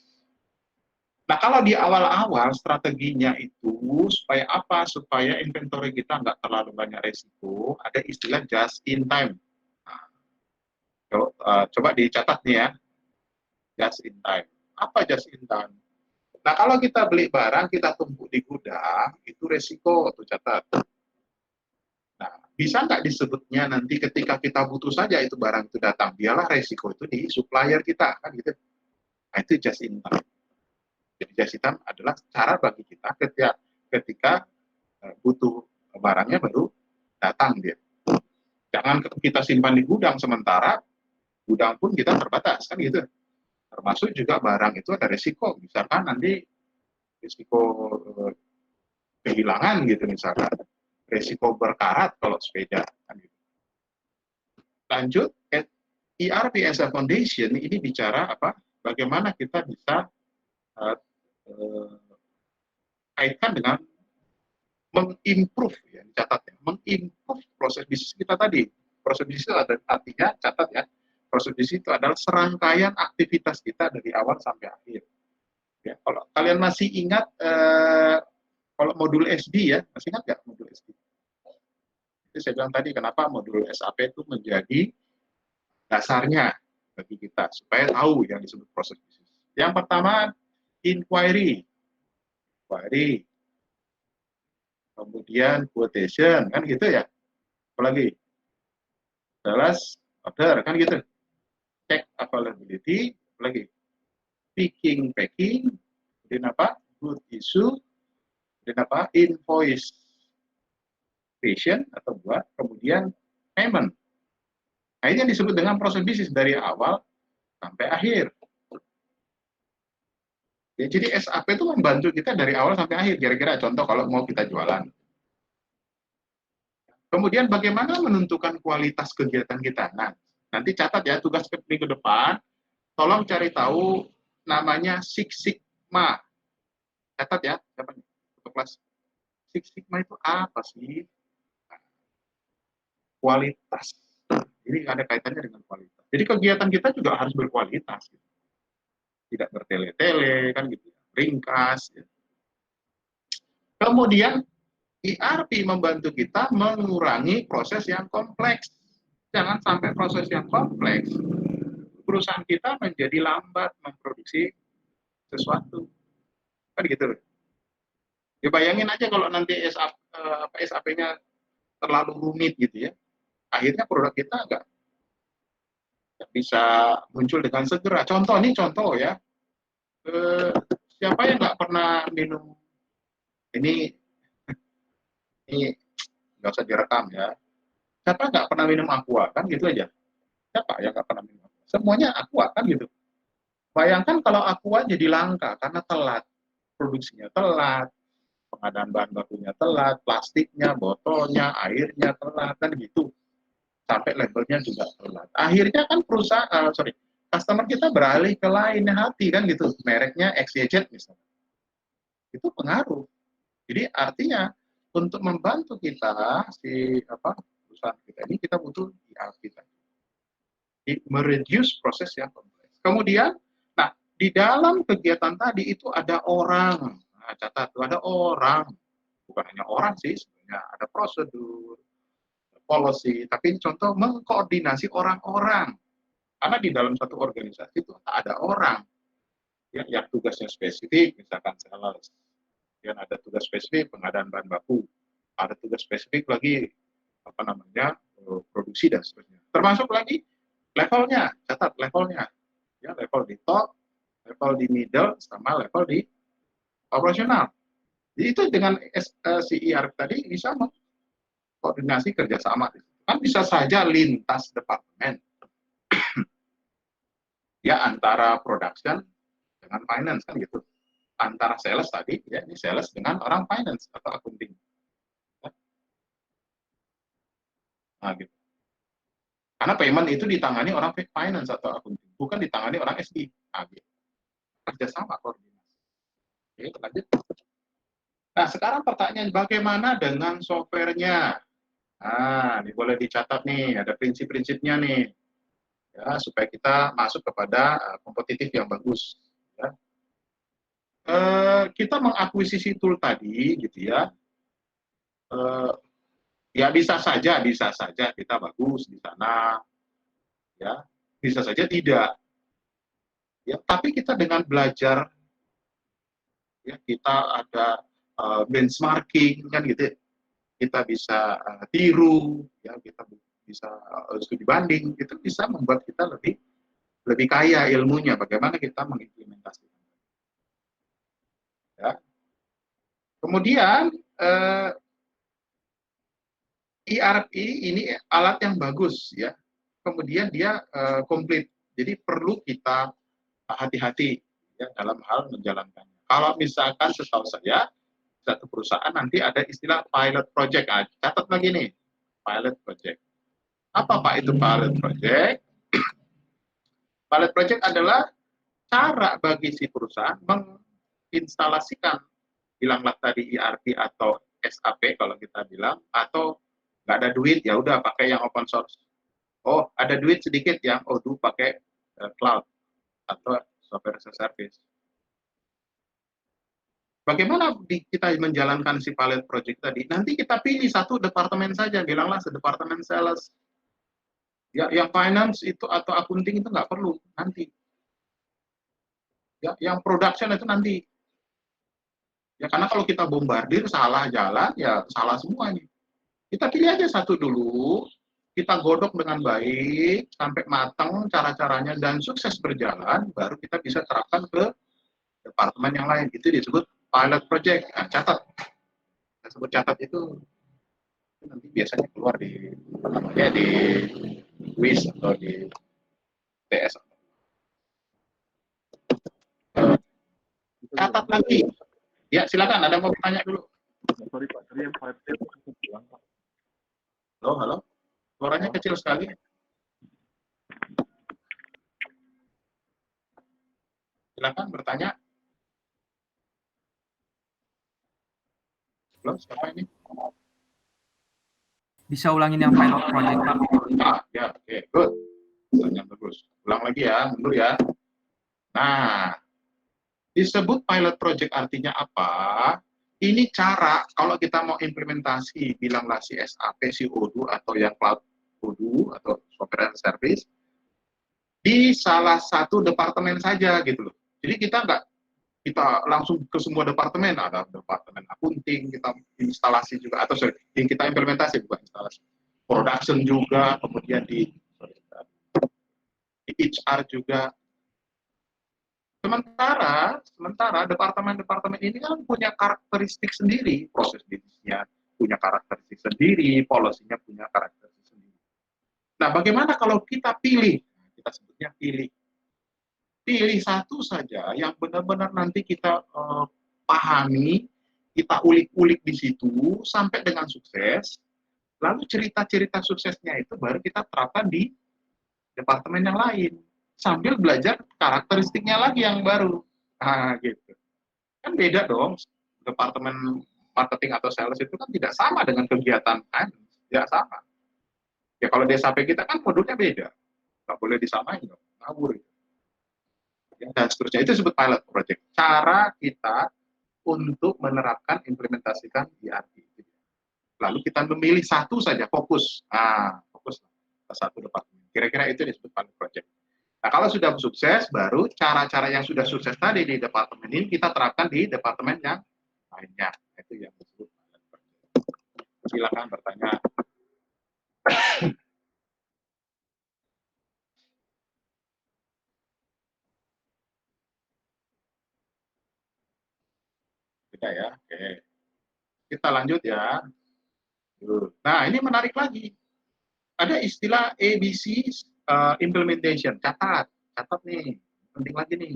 Nah, kalau di awal-awal strateginya itu supaya apa? Supaya inventory kita nggak terlalu banyak resiko, ada istilah just in time. Nah, coba dicatat nih ya, just in time. Apa just in time? Nah, kalau kita beli barang, kita tumpuk di gudang, itu resiko, tuh catat. Nah, bisa nggak disebutnya nanti ketika kita butuh saja itu barang itu datang, biarlah resiko itu di supplier kita, kan gitu. Nah, itu just in time. Jadi just in time adalah cara bagi kita ketika butuh barangnya baru datang dia. Jangan kita simpan di gudang sementara gudang pun kita terbatas kan gitu. Termasuk juga barang itu ada risiko, misalkan nanti risiko kehilangan gitu misalkan, risiko berkarat kalau sepeda kan gitu. Lanjut, ERP as a foundation ini bicara apa? Bagaimana kita bisa kaitkan dengan mengimprove ya, catat ya, mengimprove proses bisnis kita tadi. Proses bisnis itu artinya catat ya. Proses bisnis itu adalah serangkaian aktivitas kita dari awal sampai akhir. Ya, kalau kalian masih ingat kalau modul SD ya, masih ingat nggak modul SD? Itu saya bilang tadi kenapa modul SAP itu menjadi dasarnya bagi kita supaya tahu yang disebut proses bisnis. Yang pertama inquiry, kemudian quotation, kan gitu ya. Apalagi sales order, kan gitu. Cek availability, lagi picking, packing, kemudian apa? Good issue, kemudian apa? Invoice creation atau buat, kemudian payment. Nah, ini yang disebut dengan proses bisnis dari awal sampai akhir. Ya, jadi SAP itu membantu kita dari awal sampai akhir. Kira-kira contoh kalau mau kita jualan. Kemudian bagaimana menentukan kualitas kegiatan kita? Nah, nanti catat ya tugas minggu depan. Tolong cari tahu namanya Six Sigma. Catat ya, siapa nih? Untuk kelas. Six Sigma itu apa sih? Kualitas. Ini ada kaitannya dengan kualitas. Jadi kegiatan kita juga harus berkualitas. Tidak bertele-tele, kan gitu. Ringkas. Ya. Kemudian ERP membantu kita mengurangi proses yang kompleks. Jangan sampai proses yang kompleks, perusahaan kita menjadi lambat memproduksi sesuatu. Kan gitu. Ya bayangin aja kalau nanti SAP-nya terlalu rumit gitu ya. Akhirnya produk kita nggak bisa muncul dengan segera. Contoh ya. Siapa yang nggak pernah minum ini nggak usah direkam ya. Siapa nggak pernah minum aqua, kan gitu aja. Siapa yang nggak pernah minum aqua? Semuanya aqua, kan gitu. Bayangkan kalau aqua jadi langka karena telat, produksinya telat, pengadaan bahan bakunya telat, plastiknya, botolnya, airnya telat, kan gitu. Sampai labelnya juga telat. Akhirnya kan customer kita beralih ke lainnya hati, kan gitu. Mereknya XYZ misalnya. Itu pengaruh. Jadi artinya untuk membantu kita perusahaan kita ini kita butuh ERP tadi. Mereduce proses yang kompleks. Kemudian, nah di dalam kegiatan tadi itu ada orang. Nah, catat tuh ada orang. Bukan hanya orang sih, sebenarnya ada prosedur, policy, tapi contoh mengkoordinasi orang-orang. Karena di dalam satu organisasi itu ada orang yang tugasnya spesifik, misalkan sales. Kemudian ada tugas spesifik pengadaan bahan baku, ada tugas spesifik lagi produksi dan seterusnya. Termasuk lagi levelnya, catat levelnya, ya level di top, level di middle, sama level di operasional. Jadi itu dengan CER tadi bisa koordinasi kerjasama. Kan bisa saja lintas departemen, ya antara production dengan finance kan gitu. Antara sales tadi, ya ini sales dengan orang finance atau accounting. Nah, gitu. Karena payment itu ditangani orang finance atau accounting, bukan ditangani orang SD. Nah, gitu. Kerjasama koordinasi. Oke, lanjut. Nah, sekarang pertanyaan bagaimana dengan softwarenya? Nah, ini boleh dicatat nih, ada prinsip-prinsipnya nih. Ya, supaya kita masuk kepada kompetitif yang bagus. Ya. Kita mengakuisisi tool tadi gitu ya, ya bisa saja kita bagus di sana, ya bisa saja tidak, ya tapi kita dengan belajar, ya kita ada benchmarking kan gitu, kita bisa tiru, ya kita bisa studi banding, itu bisa membuat kita lebih kaya ilmunya, bagaimana kita mengimplementasikan. Ya. Kemudian ERP ini alat yang bagus ya. Kemudian dia komplit. Jadi perlu kita hati-hati ya dalam hal menjalankannya. Kalau misalkan setahu saya satu perusahaan nanti ada istilah pilot project. Nah, catat lagi nih, pilot project. Apa Pak itu pilot project? Pilot project adalah cara bagi si perusahaan menginstalasikan, bilanglah tadi ERP atau SAP kalau kita bilang, atau nggak ada duit ya udah pakai yang open source. Oh ada duit sedikit yang Odoo pakai cloud atau software as a service. Bagaimana kita menjalankan si pilot project tadi? Nanti kita pilih satu departemen saja, bilanglah sedepartemen sales. Ya, yang finance itu atau accounting itu nggak perlu nanti. Ya, yang production itu nanti. Ya karena kalau kita bombardir salah jalan ya salah semuanya. Kita pilih aja satu dulu, kita godok dengan baik sampai matang cara-caranya dan sukses berjalan, baru kita bisa terapkan ke departemen yang lain. Itu disebut pilot project. Nah, catat. Kita sebut catat itu nanti biasanya keluar di namanya di quiz atau di TS. Catat lagi. Ya, silakan. Ada mau bertanya dulu? Sorry Pak, tadi yang 5 step aku bilang Pak. Halo, halo. Suaranya kecil sekali. Silakan bertanya. Halo, siapa ini? Bisa ulangin yang pilot project, Pak? Ya, oke, good. Pertanyaan bagus. Ulang lagi ya, mundur ya. Nah, disebut pilot project artinya apa? Ini cara kalau kita mau implementasi, bilanglah si SAP, si Odoo, atau yang cloud Odoo, atau software as a service, di salah satu departemen saja gitu loh. Jadi kita langsung ke semua departemen, ada departemen accounting, kita instalasi juga, atau sorry, yang kita implementasi bukan instalasi. Production juga, kemudian di HR juga. Sementara departemen-departemen ini kan punya karakteristik sendiri, proses bisnisnya punya karakteristik sendiri, polisinya punya karakteristik sendiri. Nah, bagaimana kalau kita pilih? Kita sebutnya pilih. Pilih satu saja yang benar-benar nanti kita pahami, kita ulik-ulik di situ sampai dengan sukses. Lalu cerita-cerita suksesnya itu baru kita terapkan di departemen yang lain. Sambil belajar karakteristiknya lagi yang baru. Nah, gitu. Kan beda dong. Departemen marketing atau sales itu kan tidak sama dengan kegiatan kan. Tidak sama. Ya kalau di SAP kita kan produknya beda. Nggak boleh disamain dong. Ngawur. Ya, dan seterusnya. Itu disebut pilot project. Cara kita untuk menerapkan, implementasikan ERP. Lalu kita memilih satu saja, fokus. Fokus ke satu departemen. Kira-kira itu disebut pilot project. Nah, kalau sudah sukses, baru cara-cara yang sudah sukses tadi di departemen ini kita terapkan di departemen yang lainnya. Itu yang disebut. Silakan bertanya. Tidak ya, oke. Kita lanjut ya. Nah, ini menarik lagi. Ada istilah ABC implementation. Catat nih. Penting lagi nih.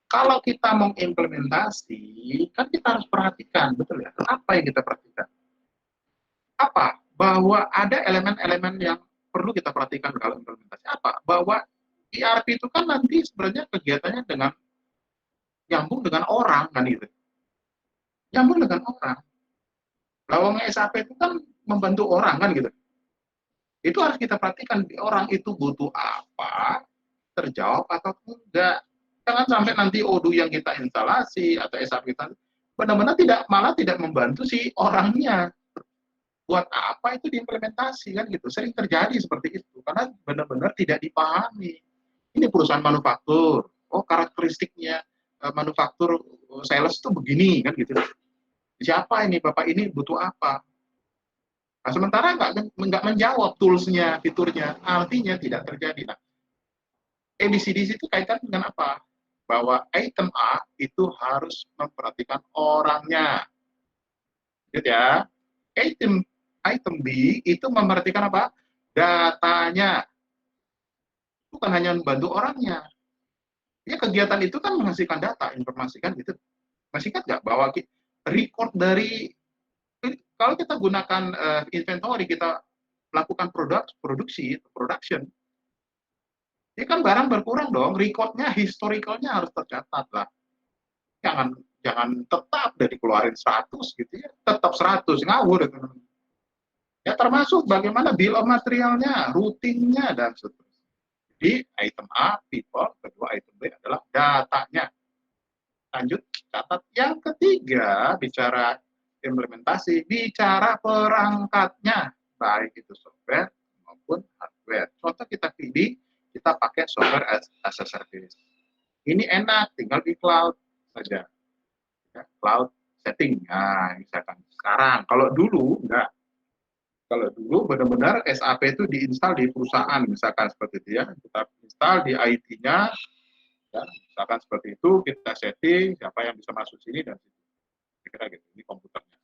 Kalau kita mau implementasi, kan kita harus perhatikan, betul ya? Apa yang kita perhatikan? Apa? Bahwa ada elemen-elemen yang perlu kita perhatikan kalau implementasi. Apa? Bahwa ERP itu kan nanti sebenarnya kegiatannya dengan nyambung dengan orang, kan gitu. Nyambung dengan orang. Lawang SAP itu kan membantu orang, kan gitu. Itu harus kita perhatikan, orang itu butuh apa, terjawab atau enggak. Jangan sampai nanti Odoo yang kita instalasi atau SAP kita benar-benar malah tidak membantu si orangnya. Buat apa itu diimplementasi kan gitu. Sering terjadi seperti itu karena benar-benar tidak dipahami. Ini perusahaan manufaktur. Oh, karakteristiknya manufaktur sales itu begini kan gitu. Siapa ini Bapak ini butuh apa? Nah, sementara nggak menjawab toolsnya, fiturnya, artinya tidak terjadi. Nah, ABCD itu kaitan dengan apa? Bahwa item A itu harus memperhatikan orangnya. Gitu ya. Item B itu memperhatikan apa? Datanya. Bukan hanya membantu orangnya. Ya, kegiatan itu kan menghasilkan data, informasi kan gitu. Masih ingat nggak bahwa record dari, kalau kita gunakan inventory, kita lakukan production, ini kan barang berkurang dong, recordnya, historicalnya harus tercatat lah. Jangan tetap dari keluarin 100 gitu ya, tetap 100, ngawur. Ya termasuk bagaimana bill of materialnya, rutinnya, dan seterusnya. Jadi item A, people, kedua item B adalah datanya. Lanjut, catat. Yang ketiga, bicara implementasi, bicara perangkatnya, baik itu software maupun hardware. Contoh kita pilih, kita pakai software as a service. Ini enak, tinggal di cloud saja. Ya, cloud setting. Nah, misalkan sekarang, kalau dulu enggak. Kalau dulu benar-benar SAP itu diinstal di perusahaan, misalkan seperti itu ya. Kita install di IT-nya, ya, misalkan seperti itu, kita setting siapa yang bisa masuk sini dan situ. Kira gitu, ini komputernya.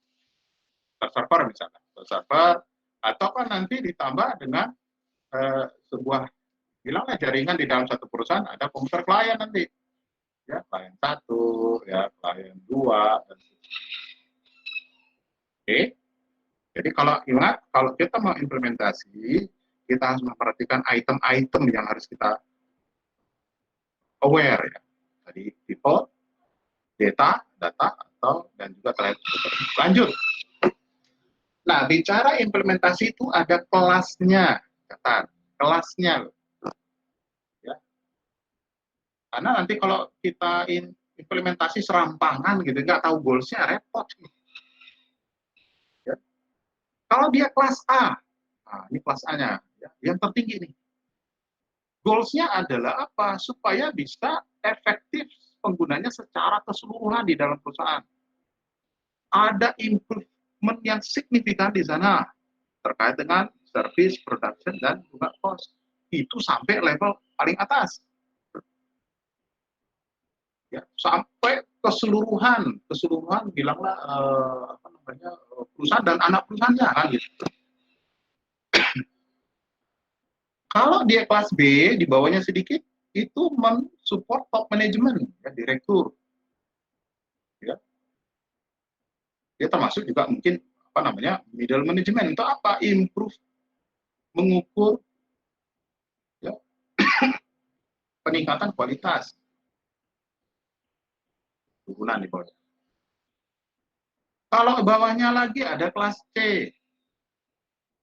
Server misalkan, server, atau kan nanti ditambah dengan sebuah, bilangnya jaringan di dalam satu perusahaan, ada komputer klien nanti. Ya, klien 1, ya, klien 2, dan oke. Jadi kalau ingat, kalau kita mau implementasi, kita harus memperhatikan item-item yang harus kita aware ya. Tadi people, data, atau dan juga client computer. Lanjut. Nah, bicara implementasi itu ada kelasnya, kata kelasnya. Ya. Karena nanti kalau kita implementasi serampangan gitu, nggak tahu goals-nya, repot. Ya. Kalau dia kelas A, nah ini kelas A-nya, ya, yang tertinggi nih. Goals-nya adalah apa? Supaya bisa efektif penggunanya secara keseluruhan di dalam perusahaan. Ada improvement yang signifikan di sana terkait dengan service, production, dan juga cost. Itu sampai level paling atas. Ya, sampai keseluruhan bilanglah perusahaan dan anak perusahaannya kan gitu. Kalau dia kelas B, di bawahnya sedikit, itu mensupport top management, ya, direktur. Ya. Dia termasuk juga mungkin middle management. Itu apa? Improve, mengukur, ya, peningkatan kualitas. Turunan di bawah. Kalau bawahnya lagi ada kelas C.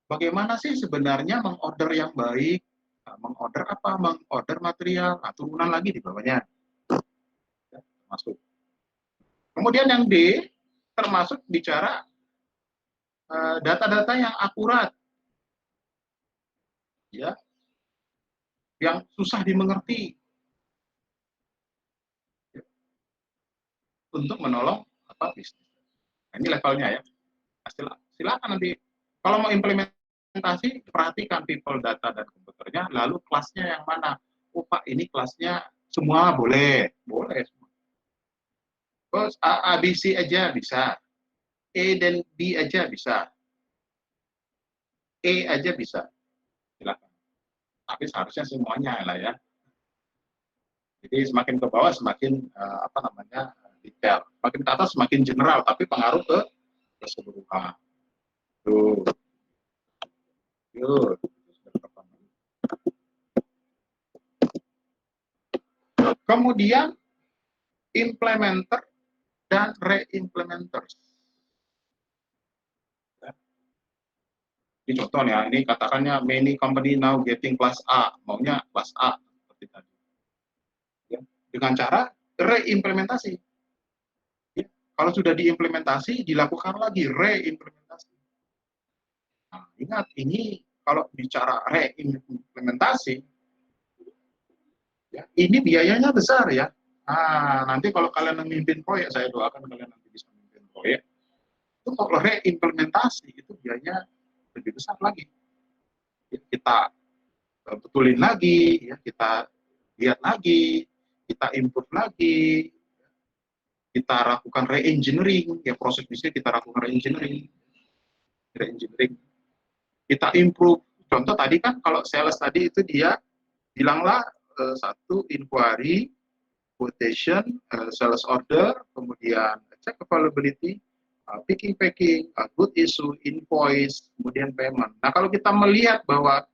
Bagaimana sih sebenarnya mengorder yang baik? Nah, mengorder apa? Mengorder material. Nah, turunan lagi di bawahnya. Ya, termasuk. Kemudian yang D, termasuk bicara data-data yang akurat. Ya. Yang susah dimengerti. Ya. Untuk menolong bisnis. Nah, ini levelnya ya. Silakan nanti. Kalau mau implementasi, perhatikan people, data, dan komputernya, lalu kelasnya yang mana. Oh Pak, ini kelasnya semua boleh. Boleh. Terus A, B, C aja bisa. E dan B aja bisa. E aja bisa. Silakan. Tapi seharusnya semuanya lah ya. Jadi semakin ke bawah semakin detail. Semakin ke atas semakin general, tapi pengaruh ke keseluruhan. Tuh. Yuk. Kemudian implementer dan re-implementers. Ini contoh ya, ini katakannya many company now getting class A, maunya class A seperti tadi. Ya, dengan cara re-implementasi. Ya, kalau sudah diimplementasi, dilakukan lagi re-implementasi. Nah, ingat, ini kalau bicara re-implementasi, ya, ini biayanya besar ya. Nah, nanti kalau kalian memimpin proyek, saya doakan kalian nanti bisa memimpin proyek. Itu kalau re-implementasi, itu biayanya lebih besar lagi. Kita betulin lagi, ya, kita lihat lagi, kita improve lagi, kita lakukan re-engineering, ya proses bisnis kita lakukan re-engineering, kita improve. Contoh tadi kan kalau sales tadi itu dia bilanglah satu inquiry, quotation, sales order, kemudian check availability, packing, good issue, invoice, kemudian payment. Nah, kalau kita melihat bahwa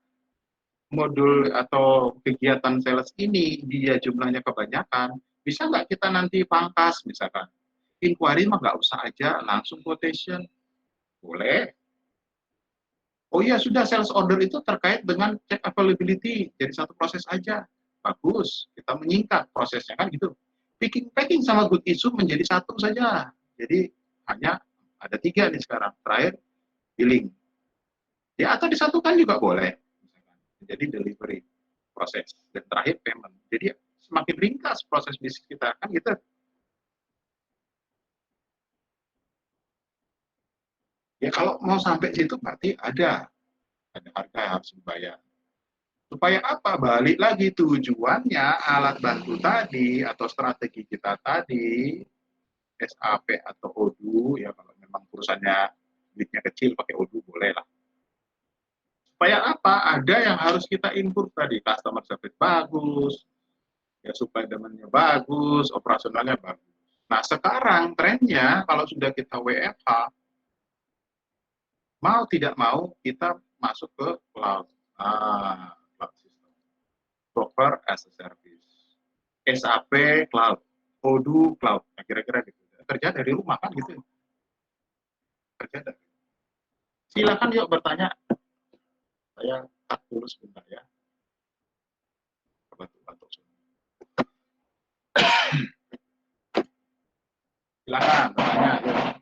modul atau kegiatan sales ini dia jumlahnya kebanyakan, bisa nggak kita nanti pangkas misalkan? Inquiry mah nggak usah aja, langsung quotation. Boleh. Oh iya, sudah sales order itu terkait dengan check availability, jadi satu proses aja. Bagus, kita menyingkat prosesnya kan gitu. Packing sama good issue menjadi satu saja. Jadi hanya ada 3 nih sekarang. Terakhir billing. Ya atau disatukan juga boleh. Jadi delivery proses dan terakhir payment. Jadi semakin ringkas proses bisnis kita kan gitu. Ya kalau mau sampai situ berarti ada harga yang harus dibayar. Supaya apa? Balik lagi tujuannya alat bantu tadi atau strategi kita tadi, SAP atau Odoo, ya kalau memang perusahaannya duitnya kecil pakai Odoo boleh lah. Supaya apa? Ada yang harus kita improve tadi, customer service bagus, ya supaya demandnya bagus, operasionalnya bagus. Nah sekarang trennya kalau sudah kita WFH, mau tidak mau kita masuk ke cloud. Cloud system. Software as a service. SAP cloud. Odoo cloud. Nah, kira-kira gitu. Kerja dari rumah kan gitu. Kerja dari. Silakan yuk bertanya. Saya cut dulu sebentar ya. Batuk-batuk. Silakan bertanya. Yuk.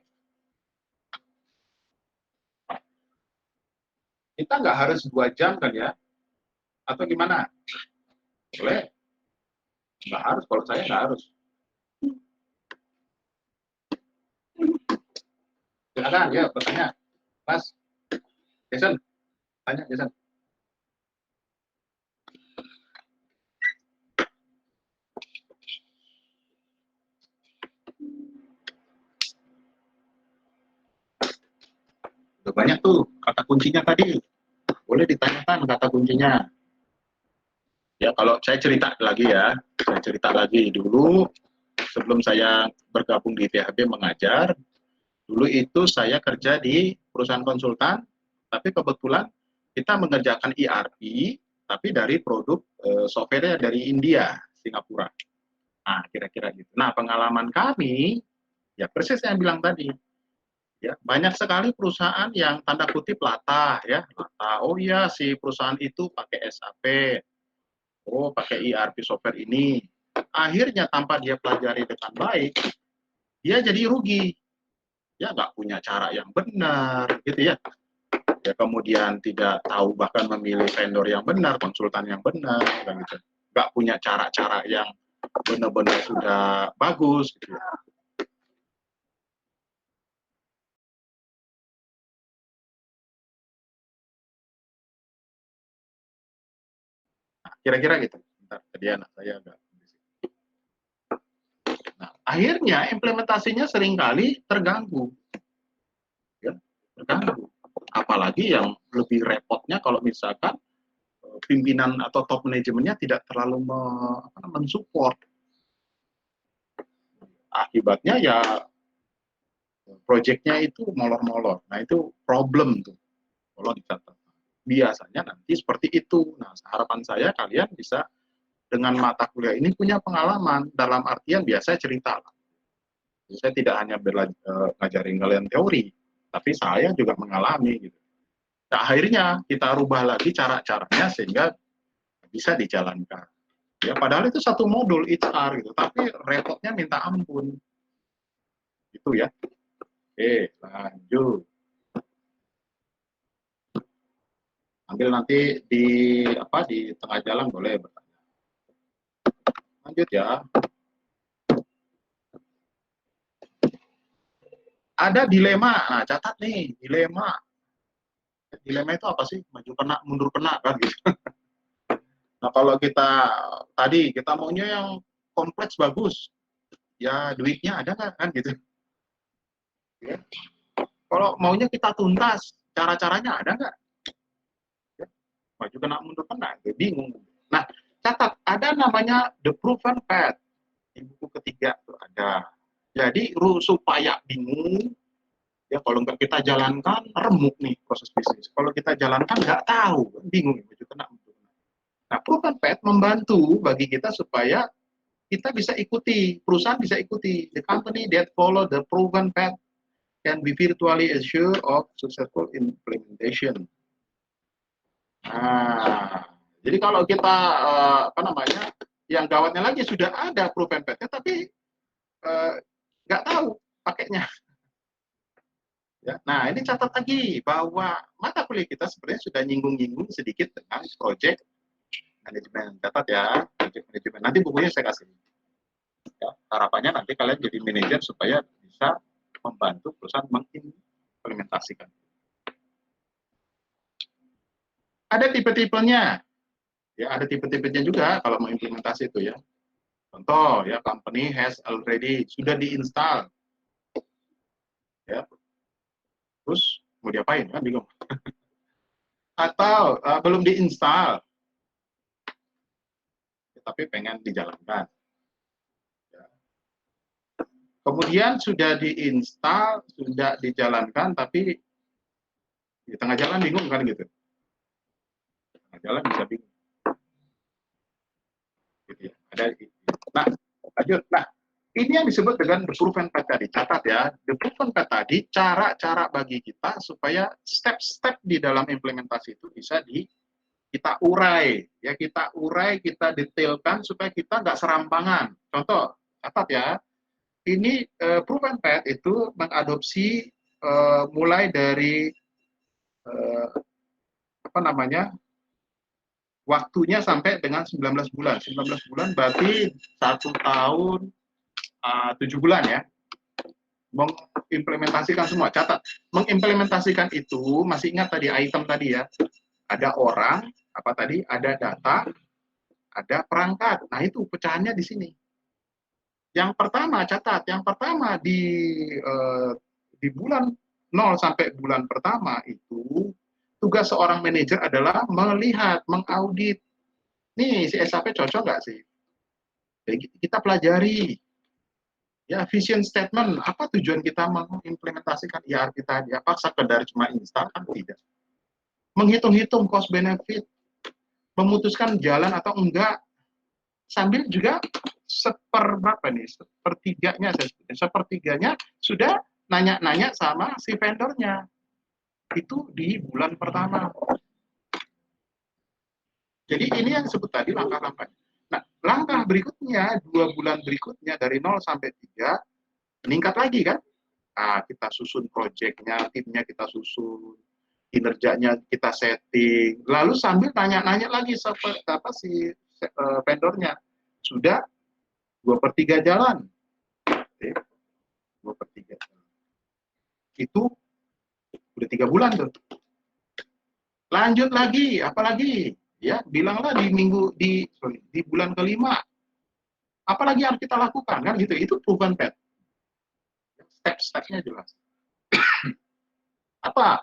Kita nggak harus 2 jam kan ya? Atau gimana? Boleh. Nggak harus, kalau saya nggak harus. Silakan, ya bertanya. Mas, Jason, tanya Jason. Udah banyak tuh kata kuncinya tadi. Boleh ditanyakan kata kuncinya. Ya, kalau saya cerita lagi ya. Saya cerita lagi dulu sebelum saya bergabung di THB mengajar. Dulu itu saya kerja di perusahaan konsultan, tapi kebetulan kita mengerjakan ERP, tapi dari produk software dari India, Singapura. Nah, kira-kira gitu. Nah, pengalaman kami, ya persis yang bilang tadi. Ya, banyak sekali perusahaan yang tanda kutip latah ya, latah. Oh iya si perusahaan itu pakai SAP, oh pakai ERP software ini. Akhirnya tanpa dia pelajari dengan baik, dia jadi rugi. Ya nggak punya cara yang benar, gitu ya. Ya kemudian tidak tahu bahkan memilih vendor yang benar, konsultan yang benar, gitu. Nggak punya cara-cara yang benar-benar sudah bagus, gitu ya. Kira-kira gitu. Bentar, tadi anak saya agak. Nah, akhirnya implementasinya seringkali terganggu. Ya, terganggu. Apalagi yang lebih repotnya kalau misalkan pimpinan atau top manajemennya tidak terlalu mensupport. Akibatnya ya proyeknya itu molor-molor. Nah, itu problem tuh. Kalau dicatat. Biasanya nanti seperti itu. Nah, harapan saya kalian bisa dengan mata kuliah ini punya pengalaman dalam artian biasa cerita. Saya tidak hanya ngajarin kalian teori, tapi saya juga mengalami gitu. Nah, akhirnya kita rubah lagi cara-caranya sehingga bisa dijalankan. Ya, padahal itu satu modul HR gitu, tapi repotnya minta ampun. Itu ya. Oke, lanjut. Ambil nanti di tengah jalan boleh bertanya. Lanjut ya. Ada dilema. Nah, catat nih, dilema. Dilema itu apa sih? Maju kena, mundur kena kan gitu. Nah, kalau kita maunya yang kompleks bagus. Ya, duitnya ada nggak kan gitu. Ya. Kalau maunya kita tuntas, cara-caranya ada nggak? Ya. Maju kena, mundur kena, bingung. Nah, catat, ada namanya the proven path. Di buku ketiga tuh ada. Jadi, supaya bingung, ya kalau nggak kita jalankan, remuk nih proses bisnis. Kalau kita jalankan, nggak tahu, bingung. Maju kena, mundur kena. Nah, proven path membantu bagi kita supaya kita bisa ikuti, perusahaan bisa ikuti. The company that follow the proven path can be virtually assured of successful implementation. Nah, jadi kalau kita yang gawatnya lagi sudah ada proven path-nya, tapi nggak tahu pakainya. Ya, nah, ini catat lagi bahwa mata kuliah kita sebenarnya sudah nyinggung-nyinggung sedikit dengan project management. Catat ya, project management. Nanti bukunya saya kasih. Ya, harapannya nanti kalian jadi manajer supaya bisa membantu perusahaan mengimplementasikan. Ada tipe-tipenya, ya ada tipe-tipenya juga kalau mau implementasi itu ya. Contoh ya, company has already sudah diinstal, ya. Terus mau diapain kan bingung. Atau belum diinstal, tapi pengen dijalankan. Ya. Kemudian sudah diinstal, sudah dijalankan, tapi di tengah jalan bingung kan gitu. Tengah jalan bisa bingung. Gitu ya. Ada. Nah, lanjut. Nah, ini yang disebut dengan the proven path tadi. Catat ya, the proven path tadi cara-cara bagi kita supaya step-step di dalam implementasi itu bisa kita urai, ya kita urai, kita detailkan supaya kita nggak serampangan. Contoh, catat ya, ini proven path itu mengadopsi mulai dari apa namanya, waktunya sampai dengan 19 bulan. 19 bulan berarti 1 tahun 7 bulan ya. Mengimplementasikan semua. Catat, mengimplementasikan itu masih ingat tadi item tadi ya. Ada orang, apa tadi? Ada data, ada perangkat. Nah, itu pecahannya di sini. Yang pertama, catat, yang pertama di bulan 0 sampai bulan pertama itu tugas seorang manajer adalah melihat, mengaudit. Nih, si SAP cocok nggak sih? Jadi kita pelajari. Ya, vision statement, apa tujuan kita mengimplementasikan ERP tadi? Apa sekedar cuma install? Kan tidak. Menghitung-hitung cost benefit, memutuskan jalan atau enggak, sambil juga sepertiganya sudah nanya-nanya sama si vendornya. Itu di bulan pertama. Jadi ini yang disebut tadi langkah-langkah. Nah, langkah berikutnya, 2 bulan berikutnya dari 0 sampai 3, meningkat lagi kan? Nah, kita susun proyeknya, timnya kita susun, kinerjanya kita setting, lalu sambil tanya-nanya lagi apa si vendornya. Sudah 2/3 jalan. Oke. 2/3 jalan. Itu udah 3 bulan tuh. Lanjut lagi, apalagi? Ya, bilanglah di bulan kelima. Apalagi harus kita lakukan kan gitu. Itu proven path. Step-stepnya jelas. Apa?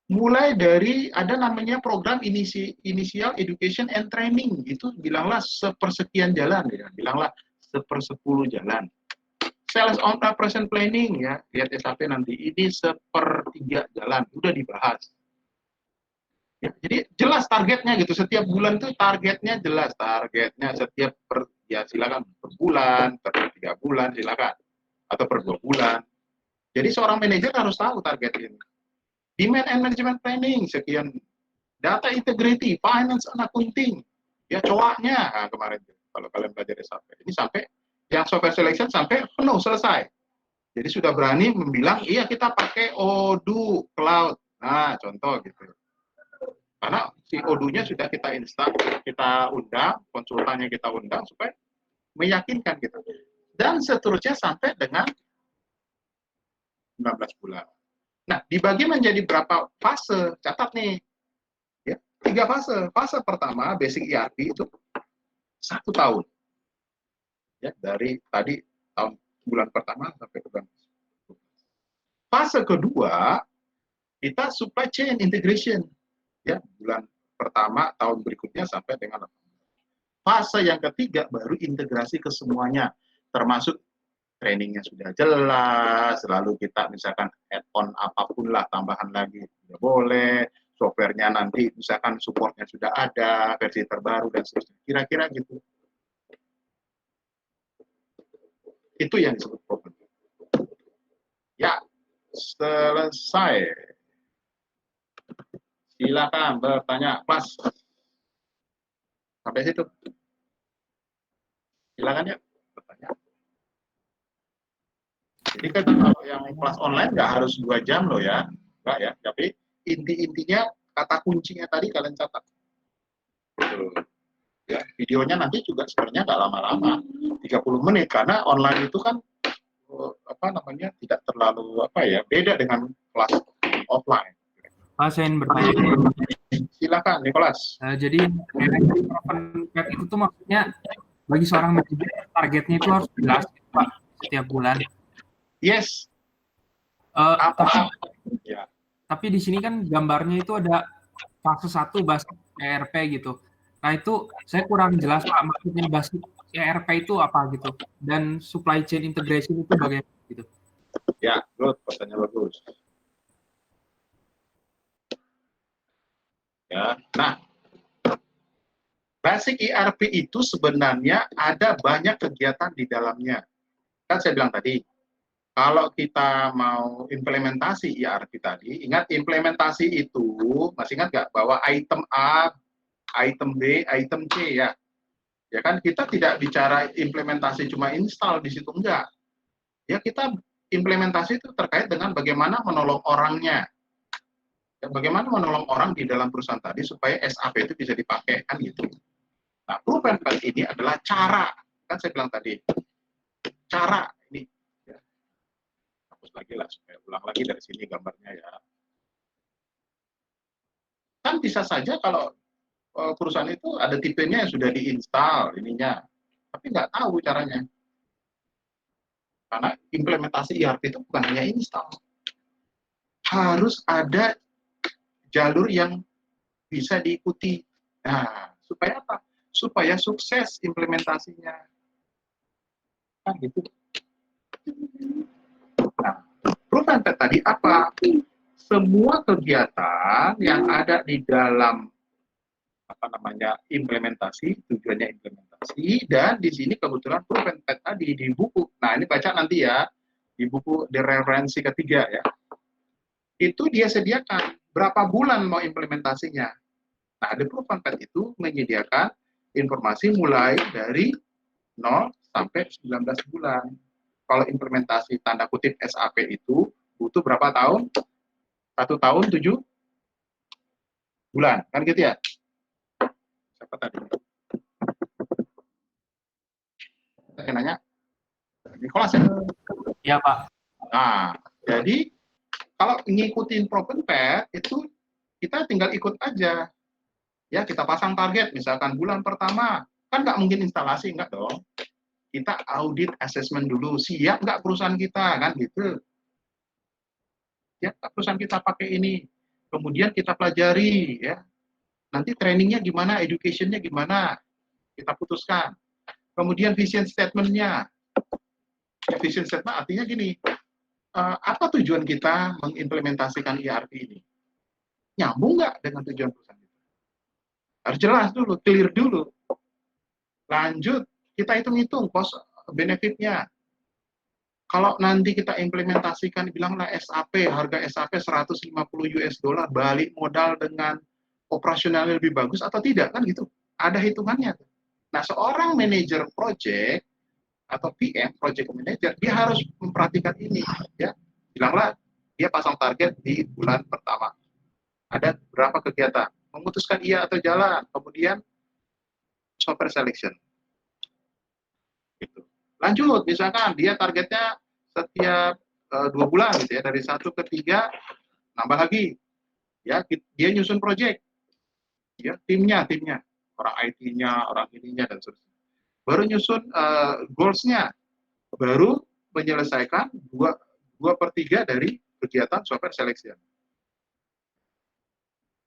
Mulai dari ada namanya program initial education and training, itu bilanglah 1/10 jalan ya, bilanglah 1/10 jalan. Sales on operation planning ya, lihat SAP nanti ini 1/3 jalan, udah dibahas. Ya, jadi jelas targetnya gitu, setiap bulan tuh targetnya jelas, targetnya setiap ya silakan per bulan, per 3 bulan silakan, atau per 2 bulan. Jadi seorang manajer harus tahu target ini. Demand and management planning, sekian. Data integrity, finance and accounting. Ya, coaknya. Nah, kemarin, kalau kalian belajar SAP. Ini sampai, yang software selection sampai penuh, selesai. Jadi sudah berani membilang, iya kita pakai Odoo Cloud. Nah, contoh gitu. Karena si Odoo-nya sudah kita install, kita undang, konsultannya kita undang, supaya meyakinkan gitu. Dan seterusnya sampai dengan 19 bulan. Nah, dibagi menjadi berapa fase? Catat nih. Ya, 3 fase. Fase pertama, basic ERP itu 1 tahun. Ya, dari tadi bulan pertama sampai ke bulan. Fase kedua, kita supply chain integration. Ya, bulan pertama, tahun berikutnya sampai dengan 18. Fase yang ketiga baru integrasi ke semuanya, termasuk trainingnya sudah jelas, lalu kita misalkan add-on apapun lah, tambahan lagi sudah boleh, softwarenya nanti misalkan supportnya sudah ada, versi terbaru dan seterusnya. Kira-kira gitu. Itu yang disebut problem. Ya, selesai. Silakan bertanya, Mas. Sampai situ. Silakan ya, bertanya. Jadi kan kalau yang kelas online nggak harus 2 jam loh ya, enggak ya. Tapi inti-intinya, kata kuncinya tadi kalian catat. Ya, videonya nanti juga sebenarnya nggak lama-lama, 30 menit, karena online itu kan tidak terlalu beda dengan kelas offline. Pak, saya ingin bertanya. Silakan Nicholas. Jadi proven pet itu tuh maksudnya bagi seorang manajer targetnya itu harus jelas, Pak, setiap bulan. Yes. Ya. Tapi di sini kan gambarnya itu ada fase 1 basic ERP gitu. Nah itu saya kurang jelas Pak, maksudnya basic ERP itu apa gitu, dan supply chain integration itu bagaimana gitu. Ya, good, pertanyaan bagus. Ya, nah, basic ERP itu sebenarnya ada banyak kegiatan di dalamnya. Kan saya bilang tadi, kalau kita mau implementasi ERP tadi, ingat implementasi itu, masih ingat nggak bahwa item A, item B, item C ya. Ya kan kita tidak bicara implementasi cuma install di situ, enggak. Ya kita implementasi itu terkait dengan bagaimana menolong orangnya. Ya, bagaimana menolong orang di dalam perusahaan tadi supaya SAP itu bisa dipakai kan gitu. Nah, proven pet ini adalah cara, kan saya bilang tadi, cara ini. Ya. Hapus lagi lah supaya ulang lagi dari sini gambarnya ya. Kan bisa saja kalau perusahaan itu ada tipenya yang sudah diinstal ininya, tapi nggak tahu caranya. Karena implementasi ERP itu bukan hanya install. Harus ada jalur yang bisa diikuti. Nah, supaya apa? Supaya sukses implementasinya. Kan gitu. Nah, proven pet tadi apa? Semua kegiatan yang ada di dalam implementasi, tujuannya implementasi, dan di sini kebetulan proven pet tadi di buku. Nah, ini baca nanti ya, di buku di referensi ketiga ya. Itu dia sediakan berapa bulan mau implementasinya. Nah, the proven pet itu menyediakan informasi mulai dari 0 sampai 19 bulan. Kalau implementasi tanda kutip SAP itu butuh berapa tahun? 1 tahun 7 bulan, kan gitu ya? Siapa tadi? Saya nanya. Nicholas ya? Iya Pak. Nah, jadi kalau ngikutin proven pet itu kita tinggal ikut aja. Ya, kita pasang target, misalkan bulan pertama, kan nggak mungkin instalasi, nggak dong. Kita audit assessment dulu, siap nggak perusahaan kita, kan gitu. Siap nggak perusahaan kita pakai ini. Kemudian kita pelajari, ya. Nanti trainingnya gimana, educationnya gimana, kita putuskan. Kemudian vision statement-nya. Vision statement artinya gini, apa tujuan kita mengimplementasikan ERP ini? Nyambung nggak dengan tujuan perusahaan kita? Harus jelas dulu, clear dulu. Lanjut, kita hitung-hitung cost benefit-nya. Kalau nanti kita implementasikan, bilanglah SAP, harga SAP 150 US dollar, balik modal dengan operasional lebih bagus atau tidak, kan gitu. Ada hitungannya. Nah, seorang manajer project atau PM, project manager, dia harus memperhatikan ini. Ya, bilanglah dia pasang target di bulan pertama. Ada berapa kegiatan? Memutuskan iya atau jalan, kemudian software selection. Gitu. Lanjut, misalkan dia targetnya setiap 2 bulan, gitu ya, dari 1 ke 3 nambah lagi. Ya, dia nyusun project. Ya, timnya, orang IT-nya, orang ininya dan seterusnya. Baru nyusun goals-nya, baru menyelesaikan 2/3 dari kegiatan software selection.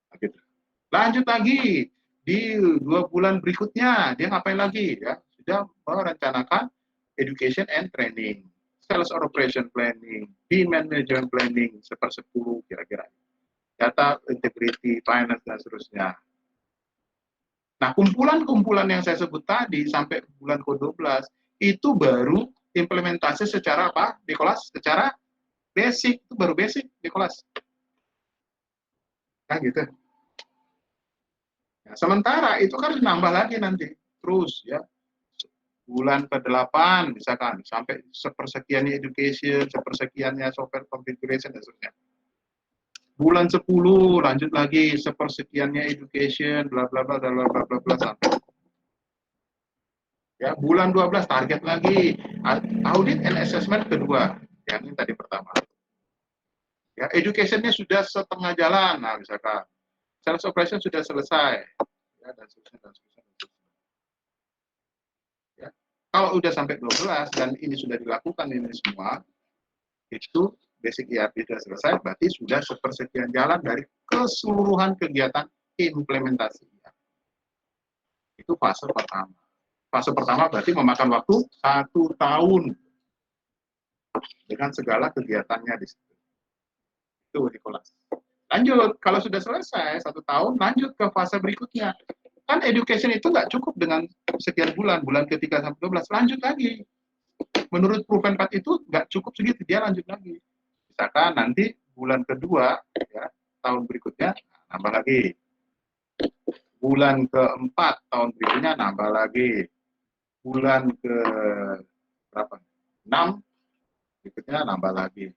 Nah, gitu. Lanjut lagi di 2 bulan berikutnya dia ngapain lagi ya? Sudah merencanakan education and training, sales operation planning, demand management planning 1/10 kira-kira, data integrity, finance dan seterusnya. Nah, kumpulan-kumpulan yang saya sebut tadi sampai bulan ke-12 itu baru implementasi secara apa? Di kelas secara basic, itu baru basic di kelas. Nah, gitu. Nah, sementara itu kan nambah lagi nanti terus ya. Bulan ke-8 misalkan sampai sepersekiannya education, sepersekiannya software configuration dan seterusnya. Bulan 10 lanjut lagi sepersekiannya education bla bla bla bla bla bla bla sampai Ya, bulan 12 target lagi. Audit and assessment kedua, yang ini tadi pertama. Ya, education-nya sudah setengah jalan, nah misalkan sales operation sudah selesai, ya, dan seterusnya, dan seterusnya, dan seterusnya. Ya. Kalau udah sampai 12 dan ini sudah dilakukan ini semua, itu basic ERP sudah selesai, berarti sudah sepersekian jalan dari keseluruhan kegiatan implementasi. Itu fase pertama. Fase pertama berarti memakan waktu 1 tahun dengan segala kegiatannya di situ. Itu Nicholas. Lanjut, kalau sudah selesai 1 tahun, lanjut ke fase berikutnya. Kan education itu nggak cukup dengan sekian bulan, bulan ke-3 sampai 12, lanjut lagi. Menurut Proven Path itu nggak cukup segitu, dia lanjut lagi. Misalkan nanti bulan kedua, ya, tahun berikutnya, nambah lagi. Bulan ke-4 tahun berikutnya, nambah lagi. Bulan ke berapa? 6, berikutnya nambah lagi.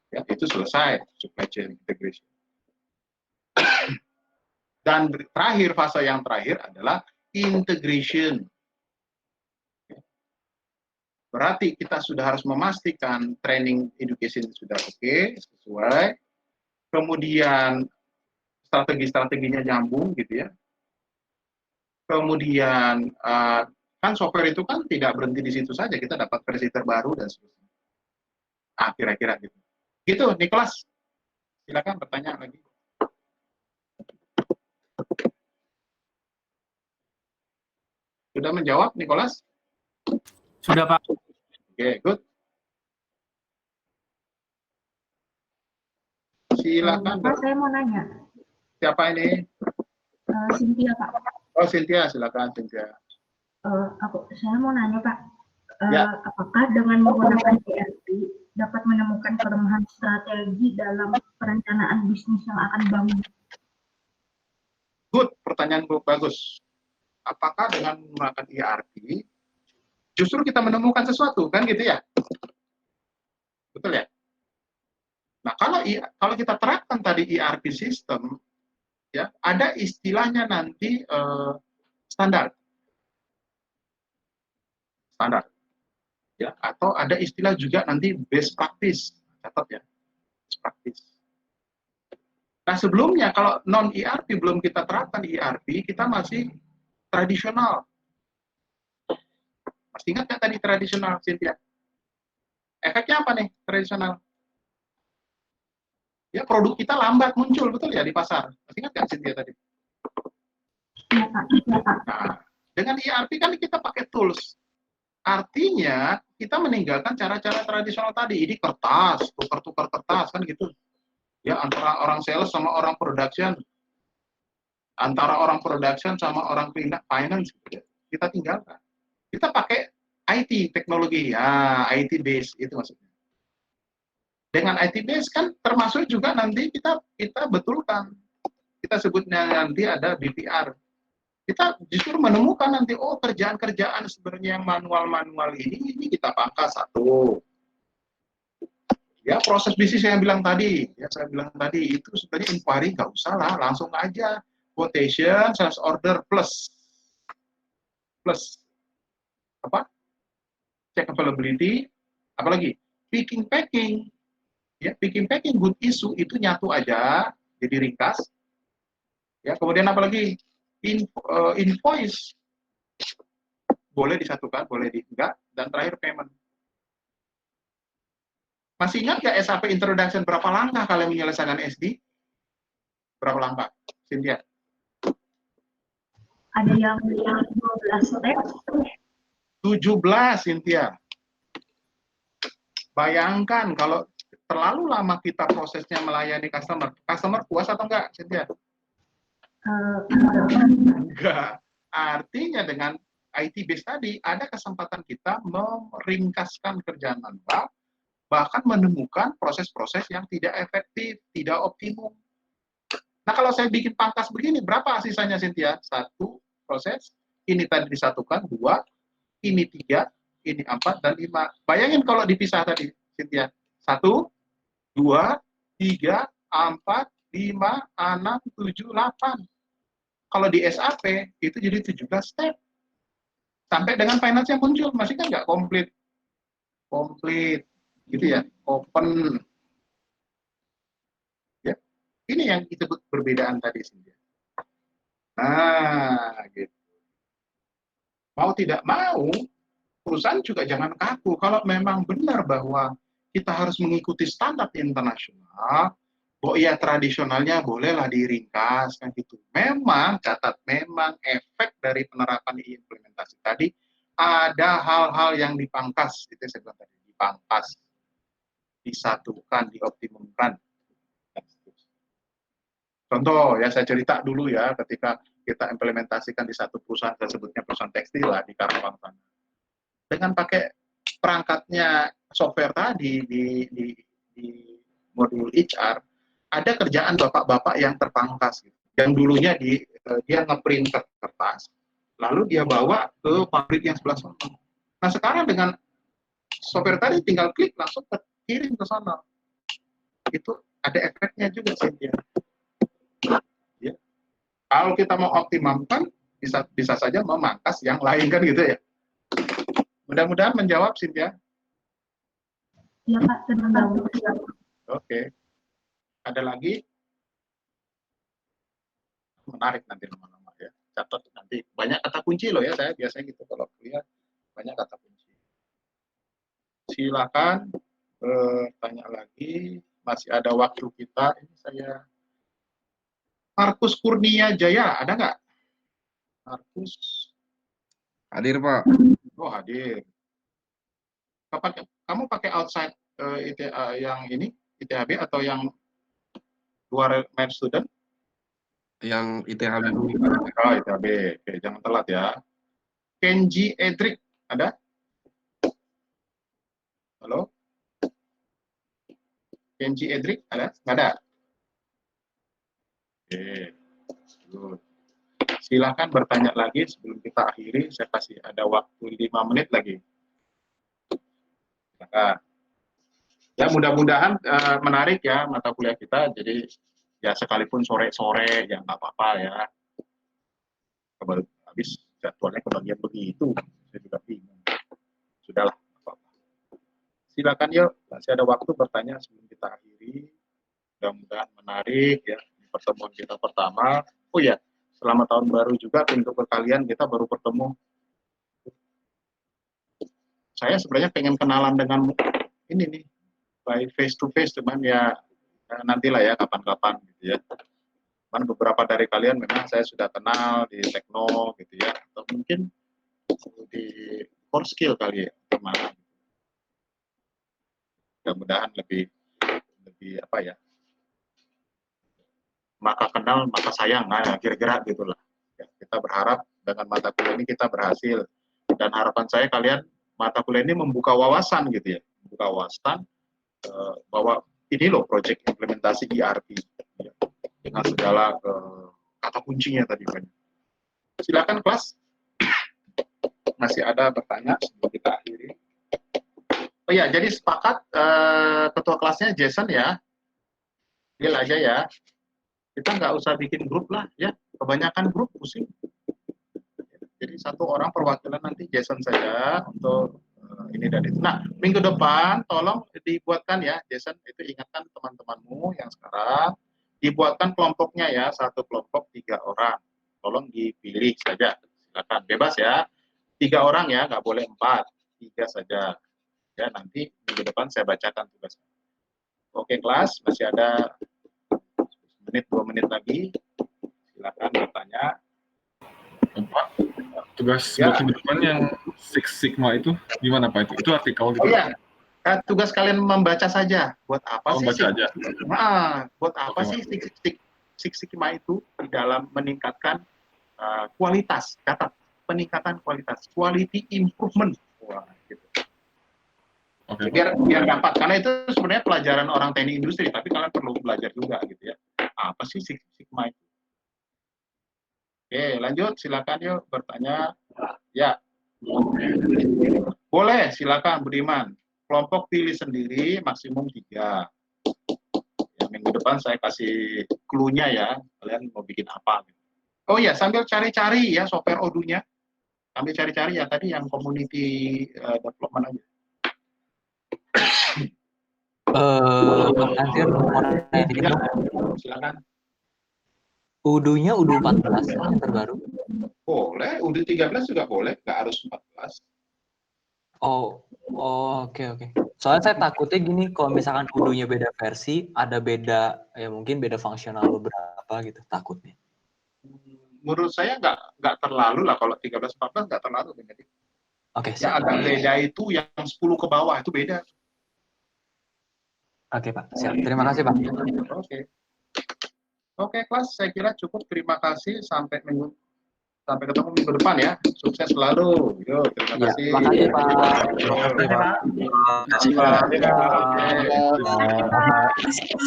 Ya, itu selesai supply chain integration. Dan terakhir, fase yang terakhir adalah integration. Berarti kita sudah harus memastikan training education sudah oke, sesuai. Kemudian strategi-strateginya nyambung gitu ya. Kemudian kan software itu kan tidak berhenti di situ saja, kita dapat versi terbaru dan seterusnya. Kira-kira gitu. Gitu, Nicholas. Silakan bertanya lagi. Sudah menjawab, Nicholas? Sudah, Pak. Oke, good. Silakan. Pak, saya mau nanya. Siapa ini? Cynthia, Pak. Oh, Cynthia, silakan Cynthia. Saya mau nanya, Pak. Ya. Apakah dengan menggunakan ERP dapat menemukan kelemahan strategi dalam perencanaan bisnis yang akan dibangun? Good, pertanyaan bagus. Apakah dengan menggunakan ERP justru kita menemukan sesuatu, kan gitu ya? Betul ya? Nah, kalau kita terapkan tadi ERP system, ya ada istilahnya nanti standar, ya, atau ada istilah juga nanti best practice, catat ya, best practice. Nah, sebelumnya kalau non ERP belum kita terapkan ERP, kita masih tradisional. Masih ingat nggak tadi tradisional, Cynthia? Efeknya apa nih tradisional? Ya, produk kita lambat muncul, betul ya, di pasar. Masih ingat nggak, Cynthia, tadi? Iya, Pak. Nah, dengan ERP kan kita pakai tools. Artinya, kita meninggalkan cara-cara tradisional tadi. Ini kertas, tukar-tukar kertas, kan gitu. Ya, antara orang sales sama orang production. Antara orang production sama orang finance. Gitu. Kita tinggalkan. Kita pakai IT, teknologi. Ya, IT base, itu maksudnya. Dengan IT base kan termasuk juga nanti kita betulkan. Kita sebutnya nanti ada BPR. Kita justru menemukan nanti, oh kerjaan-kerjaan sebenarnya yang manual-manual ini kita pangkas satu. Ya, proses bisnis yang saya bilang tadi, itu sebenarnya inquiry nggak usah lah, langsung aja. Quotation, sales order plus apa? Check availability, apalagi picking packing. Ya, picking packing good issue itu nyatu aja, jadi ringkas. Ya, kemudian apalagi invoice boleh disatukan, boleh enggak, dan terakhir payment. Masih ingat nggak SAP introduction berapa langkah kalian menyelesaikan SD? Berapa langkah, Cynthia? Ada yang 12 step. 17, Cynthia. Bayangkan kalau terlalu lama kita prosesnya melayani customer puas atau enggak, Cynthia? Enggak. Artinya dengan IT base tadi, ada kesempatan kita meringkaskan kerjaan manual, bahkan menemukan proses-proses yang tidak efektif, tidak optimum. Nah, kalau saya bikin pangkas begini, berapa sisanya, Cynthia? 1 proses, ini tadi disatukan, 2, ini 3, ini 4, dan 5. Bayangin kalau dipisah tadi, Cynthia. 1, 2, 3, 4, 5, 6, 7, 8. Kalau di SAP itu jadi 17 step. Sampai dengan finance-nya muncul, masih kan nggak komplit. Komplit, gitu ya, open. Ya, ini yang disebut perbedaan tadi, Cynthia. Nah, gitu. Mau tidak mau, perusahaan juga jangan kaku. Kalau memang benar bahwa kita harus mengikuti standar internasional, ya tradisionalnya bolehlah diringkas kan gitu. Memang catat, memang efek dari penerapan implementasi tadi ada hal-hal yang dipangkas, itu saya bilang tadi, dipangkas, disatukan, dioptimumkan. Contoh ya, saya cerita dulu ya, ketika kita implementasikan di satu perusahaan, saya sebutnya perusahaan tekstil lah di Karawang sana. Dengan pakai perangkatnya software tadi di modul HR, ada kerjaan bapak-bapak yang terpangkas, gitu. Yang dulunya dia ngeprint kertas, lalu dia bawa ke pabrik yang sebelah sana. Nah sekarang dengan software tadi tinggal klik langsung kirim ke sana. Itu ada efeknya juga sih ya. Ya. Kalau kita mau optimalkan, bisa saja memangkas yang lain kan gitu ya. Mudah-mudahan menjawab Cynthia. Ya Pak, terima kasih. Oke. Ada lagi? Menarik nanti nama-nama ya. Catat nanti. Banyak kata kunci loh ya, saya biasanya gitu kalau kuliah banyak kata kunci. Silakan tanya lagi. Masih ada waktu kita. Ini saya Markus Kurnia Jaya, ada nggak? Markus. Hadir, Pak. Oh, hadir. Kamu pakai outside yang ini, ITHB atau yang luar med student? Yang ITHB dulu. Oh, ITHB. Oke, jangan telat ya. Kenji Edric, ada? Halo? Kenji Edric, ada? Nggak ada? Oke, good. Silakan bertanya lagi sebelum kita akhiri. Saya kasih ada waktu 5 menit lagi. Silakan. Ya mudah-mudahan menarik ya mata kuliah kita. Jadi ya sekalipun sore-sore ya nggak apa-apa ya. Baru habis jadwalnya kebagian begitu. Saya juga bingung. Sudahlah. Apa-apa. Silakan yuk. Masih ada waktu bertanya sebelum kita akhiri. Mudah-mudahan menarik ya. Pertemuan kita pertama. Oh ya, selamat tahun baru juga untuk kalian, kita baru bertemu. Saya sebenarnya pengen kenalan dengan ini nih, by face to face, cuman ya nantilah ya kapan-kapan gitu ya. Cuman beberapa dari kalian memang saya sudah kenal di Tekno gitu ya, atau mungkin di core skill kali ya, kemana. Mudah-mudahan lebih apa ya, maka kenal maka sayang, nah kira-kira gitulah ya, kita berharap dengan mata kuliah ini kita berhasil, dan harapan saya kalian mata kuliah ini membuka wawasan gitu ya, membuka wawasan bahwa ini loh proyek implementasi ERP ya, dengan segala kata kuncinya tadi banyak. Silakan kelas, masih ada bertanya sebelum kita akhiri. Oh ya, jadi sepakat ketua kelasnya Jason ya, deal aja ya. Kita nggak usah bikin grup lah ya, kebanyakan grup pusing. Jadi satu orang perwakilan nanti Jason saja untuk ini dan itu. Nah, minggu depan tolong dibuatkan ya, Jason, itu ingatkan teman-temanmu yang sekarang, dibuatkan kelompoknya ya, satu kelompok 3 orang. Tolong dipilih saja, silakan, bebas ya. 3 orang ya, nggak boleh 4, 3 saja. Ya, nanti minggu depan saya bacakan tugasnya. Oke kelas, masih ada 2 menit lagi, silakan bertanya. Pak, tugas Ya. buat minggu depan yang Six Sigma itu gimana Pak? Itu artikel gitu? Oh iya, tugas kalian membaca saja. Buat apa sih? Membaca aja. Buat apa sih Six Sigma itu di dalam meningkatkan kualitas? Kata peningkatan kualitas, quality improvement. Wah, gitu. Oke, Biar dapat, karena itu sebenarnya pelajaran orang teknik industri, tapi kalian perlu belajar juga gitu ya. Apa sih Six Sigma itu? Oke, lanjut, silakan yuk bertanya. Ya, boleh, silakan Budiman. Kelompok pilih sendiri, maksimum 3. Ya, minggu depan saya kasih clue-nya ya, kalian mau bikin apa. Gitu. Oh iya, sambil cari-cari ya software Odoo-nya. Sambil cari-cari ya tadi yang community development aja. Bang Anzir mau nanya dikit Ya, dong. silakan. Odoo-nya Odoo 14 yang terbaru. Boleh, Odoo 13 juga boleh, nggak harus 14. Oke. Soalnya saya takutnya gini, kalau misalkan Odoo-nya beda versi, ada beda, ya mungkin beda fungsional beberapa gitu, takutnya. Menurut saya nggak terlalu lah, kalau 13-14 nggak terlalu. Oke, Ya siap. agak beda itu yang 10 ke bawah, itu beda. Oke, Pak. Siap. Terima kasih, Pak. Oke, kelas, saya kira cukup. Terima kasih. Sampai ketemu minggu depan ya. Sukses selalu. Yo, terima Ya, kasih. makasih, Pak. Terima kasih, Pak. Terima kasih, Pak. Oke.